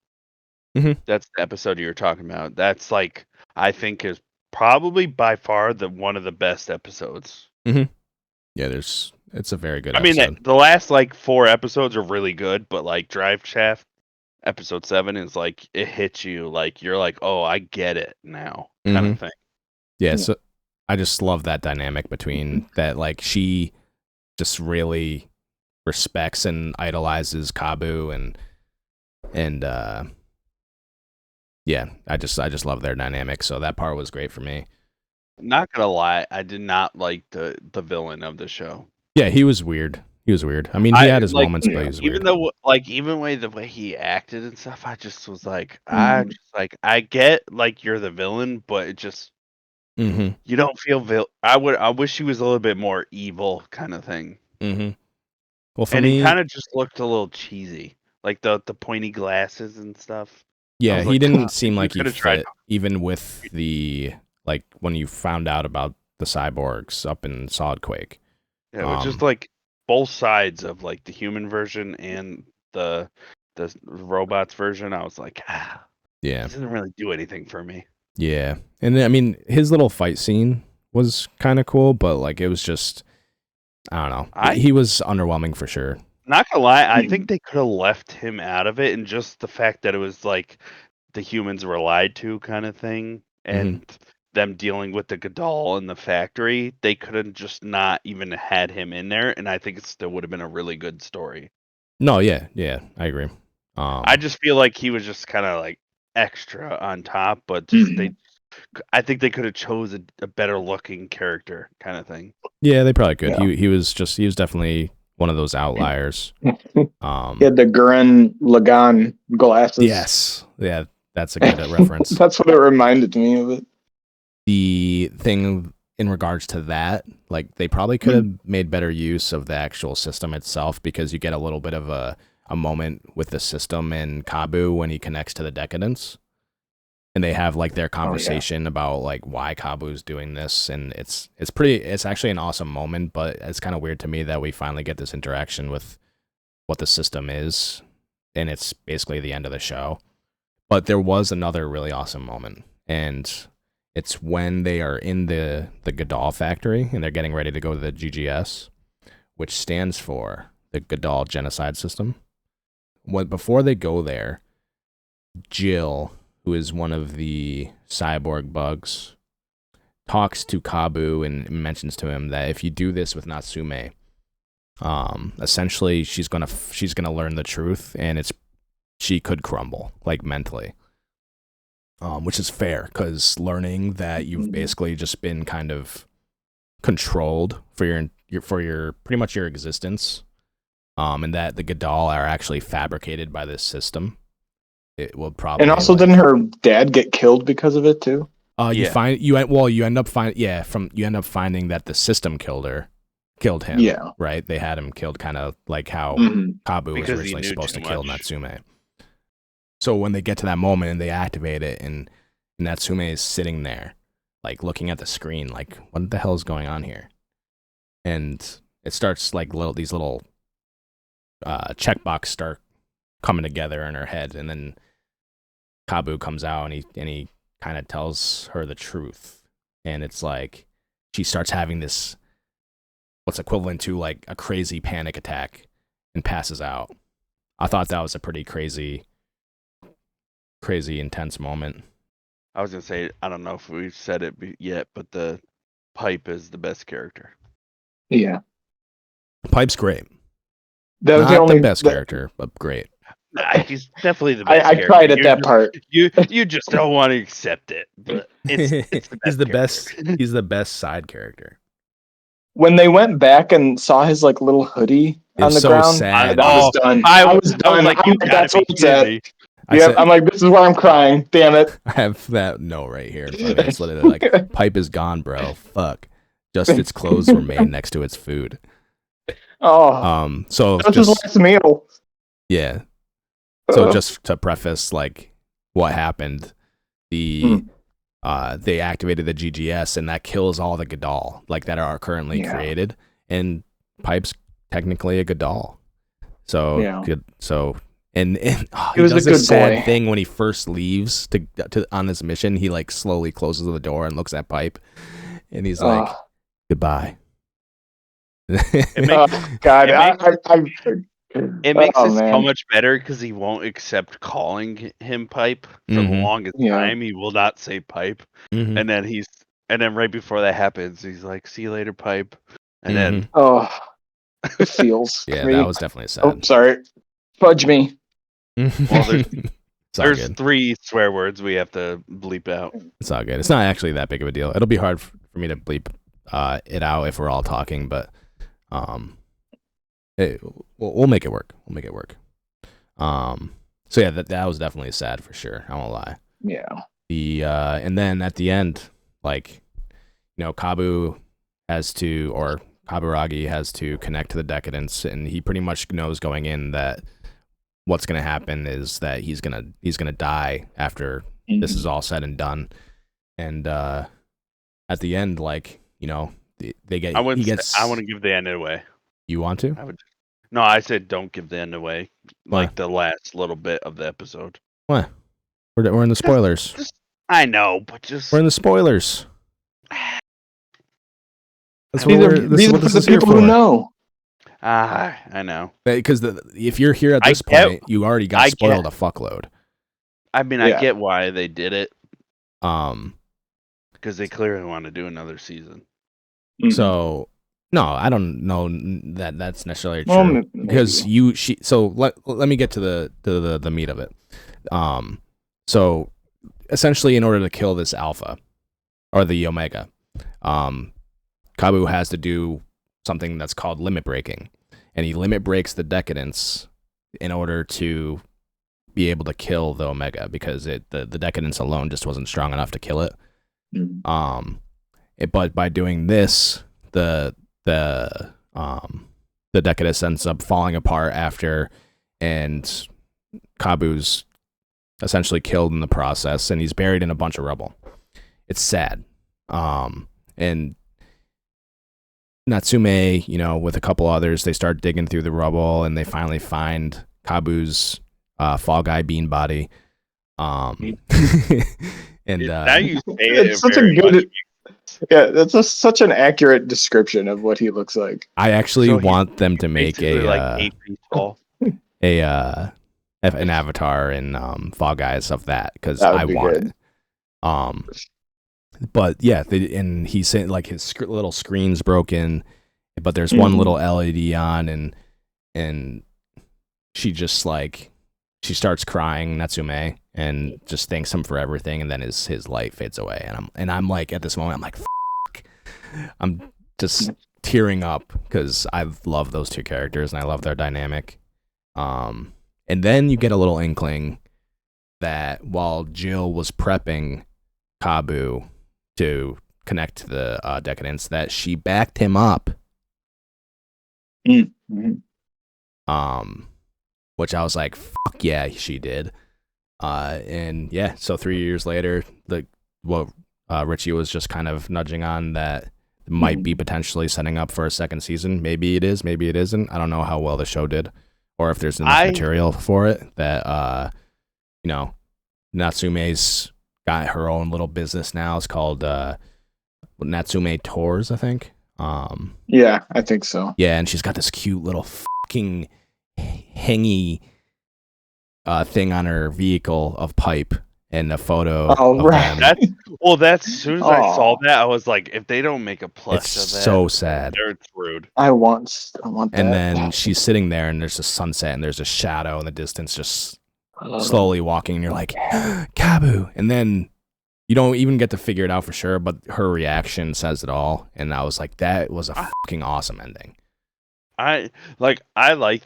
Mm-hmm. That's the episode you were talking about. That's like, I think is probably by far one of the best episodes. Mm-hmm. Yeah, it's a very good I episode. mean, the last like 4 episodes are really good, but like Drive Shaft episode 7 is like, it hits you like you're like, oh, I get it now, kind of thing. Yeah, so I just love that dynamic between that, like, she just really respects and idolizes Kabu, and yeah, I just love their dynamic. So that part was great for me. Not gonna lie, I did not like the villain of the show. Yeah, he was weird. I mean, he had his moments, but he was even weird. though, like, even the way he acted and stuff, I just was like, I get like you're the villain, but it just you don't feel I wish he was a little bit more evil, kind of thing. Well, for and me, he kind of just looked a little cheesy, like the pointy glasses and stuff. Yeah, he like, didn't seem like he tried. fit, even with the, like, when you found out about the cyborgs up in Solid Quake. Yeah, it was just like both sides of like the human version and the robots version. I was like, yeah, it doesn't really do anything for me. Yeah, and then, I mean, his little fight scene was kind of cool, but like it was just, I don't know, he was underwhelming for sure. Not gonna lie, I think they could have left him out of it, and just the fact that it was like the humans were lied to, kind of thing, and them dealing with the Gadol in the factory, they could have just not even had him in there, and I think it still would have been a really good story. No, yeah, I agree. I just feel like he was just kind of like extra on top, but just I think they could have chose a better looking character, kind of thing. Yeah, they probably could. Yeah. He was definitely one of those outliers. He had the Gurren Lagann glasses. Yes, yeah, that's a good reference. That's what it reminded me of it. The thing in regards to that, like, they probably could have made better use of the actual system itself, because you get a little bit of a moment with the system in Kabu when he connects to the Deca-Dence, and they have like their conversation about like why Kabu's doing this, and it's actually an awesome moment, but it's kind of weird to me that we finally get this interaction with what the system is, and it's basically the end of the show. But there was another really awesome moment, and it's when they are in the Gadol factory and they're getting ready to go to the GGS, which stands for the Gadol Genocide System. Before they go there, Jill, who is one of the cyborg bugs, talks to Kabu and mentions to him that if you do this with Natsume, essentially she's gonna learn the truth, and she could crumble, like, mentally. Which is fair, because learning that you've basically just been kind of controlled for your pretty much your existence, and that the Gadol are actually fabricated by this system, it will probably. And also, didn't her dad get killed because of it too? You end up finding that the system killed him. Yeah, right. They had him killed, kind of like how Kabu was originally supposed to kill Natsume. So when they get to that moment and they activate it, and Natsume is sitting there, like, looking at the screen, like, what the hell is going on here? And it starts like these little checkbox start coming together in her head, and then Kabu comes out and he kind of tells her the truth, and it's like she starts having this, what's equivalent to like a crazy panic attack, and passes out. I thought that was a pretty crazy intense moment. I was gonna say, I don't know if we've said it yet, but the Pipe is the best character. Yeah, Pipe's great. That was Not the only best character, but great. He's definitely the best. I cried at that part. You just don't want to accept it, but it's he's the best. character. He's the best side character. When they went back and saw his like little hoodie It on was the so ground, sad. I was done. I I was was done. like, I'm you like, gotta that's be what it's at. kidding me. Yep, I'm like, this is where I'm crying. Damn it. I have that note right here in front of me. It's literally like, pipe is gone, bro. Fuck. Just its clothes were made next to its food. Oh, So that was his last meal. yeah. So just to preface, like, what happened, they activated the GGS, and that kills all the Gadol, like, that are currently created, and Pipe's technically a Gadol. So good. So and he was does a this good sad boy. thing when he first leaves to on this mission. He like slowly closes the door and looks at Pipe, and he's like, "Goodbye." God, It makes it so man. much better because he won't accept calling him Pipe for the longest time. He will not say Pipe, and then right before that happens, he's like, "See you later, Pipe," and then it feels. Yeah, me. that was definitely sad. Oh, sorry, fudge me. Well, there's good. 3 swear words we have to bleep out. It's all good. It's not actually that big of a deal. It'll be hard for me to bleep it out if we're all talking, but we'll make it work. We'll make it work. So yeah, that was definitely sad for sure. I won't lie. Yeah. And then at the end, like, Kabu has to, or Kaburagi has to connect to the Deca-Dence, and he pretty much knows going in that what's gonna happen is that he's gonna die after this is all said and done. And at the end, like, they get. I want to give the end away. You want to? No, I said don't give the end away. Like the last little bit of the episode. What? We're in the spoilers. I know, but we're in the spoilers. That's these are the people who know. I know. Because if you're here at this point, you already got spoiled a fuckload. I mean, I get why they did it. Because they clearly want to do another season. So, no, I don't know that that's necessarily true. Because so let me get to the meat of it. So essentially, in order to kill this alpha or the Omega, Kabu has to do something that's called limit breaking, and he limit breaks the Deca-Dence in order to be able to kill the Omega, because the Deca-Dence alone just wasn't strong enough to kill it. But by doing this, the Deca-Dence ends up falling apart after, and Kabu's essentially killed in the process, and he's buried in a bunch of rubble. It's sad. And Natsume, with a couple others, they start digging through the rubble, and they finally find Kabu's Fall Guy bean body. And now you say it's such a good. Yeah, that's such an accurate description of what he looks like. I actually want them to make an avatar in Fall Guys of that, because I want it. But yeah, and he said like his little screen's broken, but there's one little LED on, and she just she starts crying, Natsume, and just thanks him for everything, and then his light fades away, and I'm like, at this moment, I'm like, fuck. I'm just tearing up because I love those two characters and I love their dynamic. And then you get a little inkling that while Jill was prepping Kabu to connect to the Deca-Dence, that she backed him up. Which I was like, fuck yeah, she did. And yeah, so 3 years later, Richie was just kind of nudging on that might be potentially setting up for a second season. Maybe it is, maybe it isn't. I don't know how well the show did, or if there's enough material for it that Natsume's got her own little business now. It's called Natsume Tours, I think. Yeah, I think so. Yeah, and she's got this cute little fucking hangy thing on her vehicle of Pipe, and a photo Oh, of right. them. As soon as I saw Aw. that, I was like, if they don't make a plush It's of that, so sad. they're screwed. I want And that. then she's sitting there, and there's a sunset, and there's a shadow in the distance, just Oh. slowly walking, and you're like, Kabu. And then you don't even get to figure it out for sure, but her reaction says it all. And I was like, that was a fucking awesome ending. I like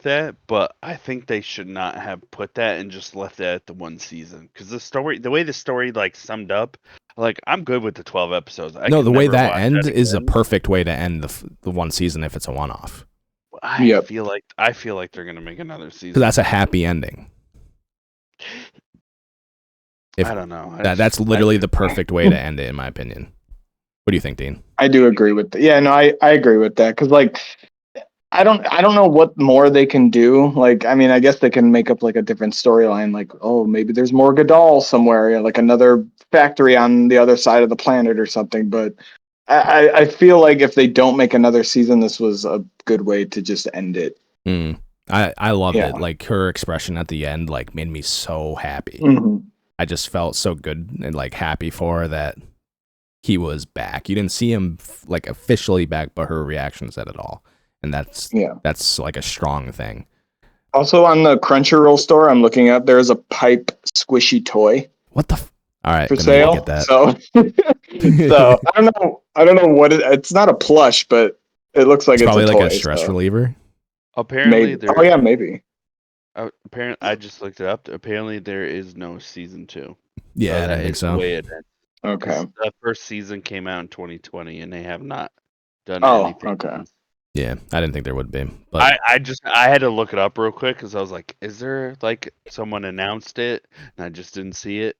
that, but I think they should not have put that and just left that at the one season. Because the way the story like summed up, like I'm good with the 12 episodes. No, the way that ends is a perfect way to end the one season if it's a one-off. I feel like they're gonna make another season. Because that's a happy ending. I don't know. That's literally the perfect way to end it, in my opinion. What do you think, Dean? I do agree with that. Yeah, no, I agree with that. Because like, I don't know what more they can do. Like, I mean, I guess they can make up like a different storyline. Like, oh, maybe there's more Godal somewhere, like another factory on the other side of the planet or something. But I feel like if they don't make another season, this was a good way to just end it. I loved it. Like her expression at the end, like made me so happy. Mm-hmm. I just felt so good and like happy for her that he was back. You didn't see him like officially back, but her reaction said it all. And that's like a strong thing. Also on the Crunchyroll store, I'm looking up, there's a pipe squishy toy. What the? All right, for sale. Get that. So I don't know what it's not a plush, but it looks like it's probably a like toy, a stress reliever. Apparently, maybe. Apparently, I just looked it up. Apparently, there is no season 2. Yeah, I think so. The way it ends. Okay. The first season came out in 2020, and they have not done anything. Okay. Yeah, I didn't think there would be. But I had to look it up real quick because I was like, is there like someone announced it, and I just didn't see it.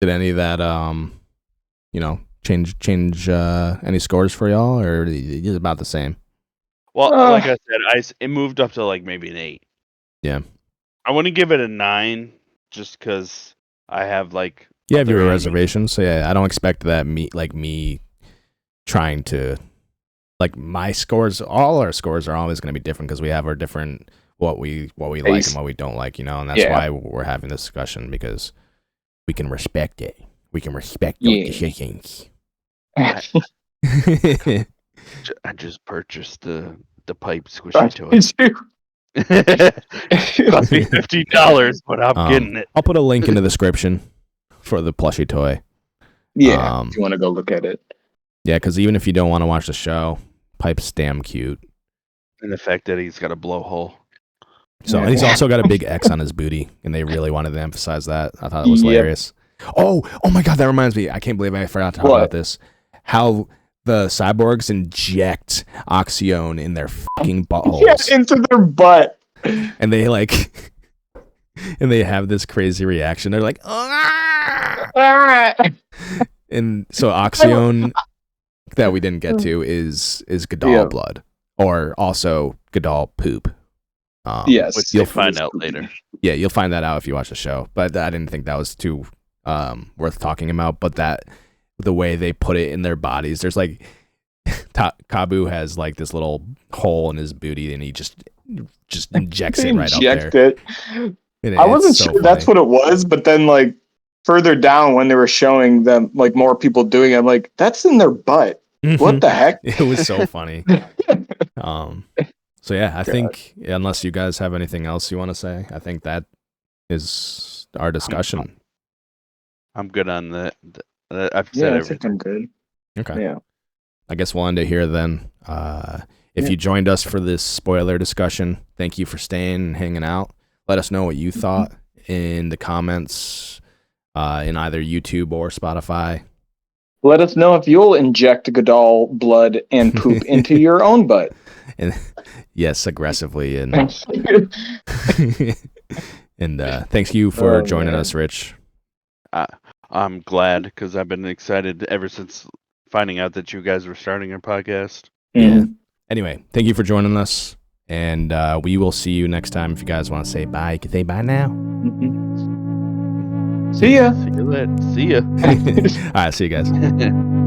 Did any of that change any scores for y'all, or is it about the same? Well, like I said, it moved up to like maybe an 8. Yeah. I want to give it a 9 just because I have like. You have your reservations, so yeah, I don't expect that me trying to like my scores. All our scores are always going to be different because we have our different what we like and what we don't like, and that's why we're having this discussion, because we can respect it. We can respect those decisions. I just purchased the pipe squishy toy. It cost me $50, but I'm getting it. I'll put a link in the description for the plushie toy. Yeah, if you want to go look at it. Yeah, because even if you don't want to watch the show, Pipe's damn cute. And the fact that he's got a blowhole. So and he's also got a big X on his booty, and they really wanted to emphasize that. I thought it was hilarious. Oh my god, that reminds me. I can't believe I forgot to talk about this. How the cyborgs inject Oxyone in their fucking buttholes. Yeah, into their butt. And they like and they have this crazy reaction. They're like, and so Oxyone that we didn't get to is Godal blood, or also Godal poop. Yes, which you'll find out later. Yeah, you'll find that out if you watch the show. But I didn't think that was too worth talking about. But that the way they put it in their bodies, there's like Kabu has like this little hole in his booty, and he just injects it right up there. I wasn't sure that's what it was, but then like further down when they were showing them like more people doing it, I'm like, that's in their butt. What the heck? It was so funny. So yeah, I think unless you guys have anything else you want to say, I think that is our discussion. I'm good on that. I've said everything. I think I'm good. Okay. Yeah. I guess we'll end it here then. If you joined us for this spoiler discussion, thank you for staying and hanging out. Let us know what you thought in the comments in either YouTube or Spotify. Let us know if you'll inject Godal blood and poop into your own butt. And yes, aggressively. And and thanks you for joining us, Rich. I'm glad because I've been excited ever since finding out that you guys were starting a podcast. Yeah. Anyway, thank you for joining us, and we will see you next time. If you guys want to say bye, you can say bye now. See ya. See you later. See ya. All right, see you guys.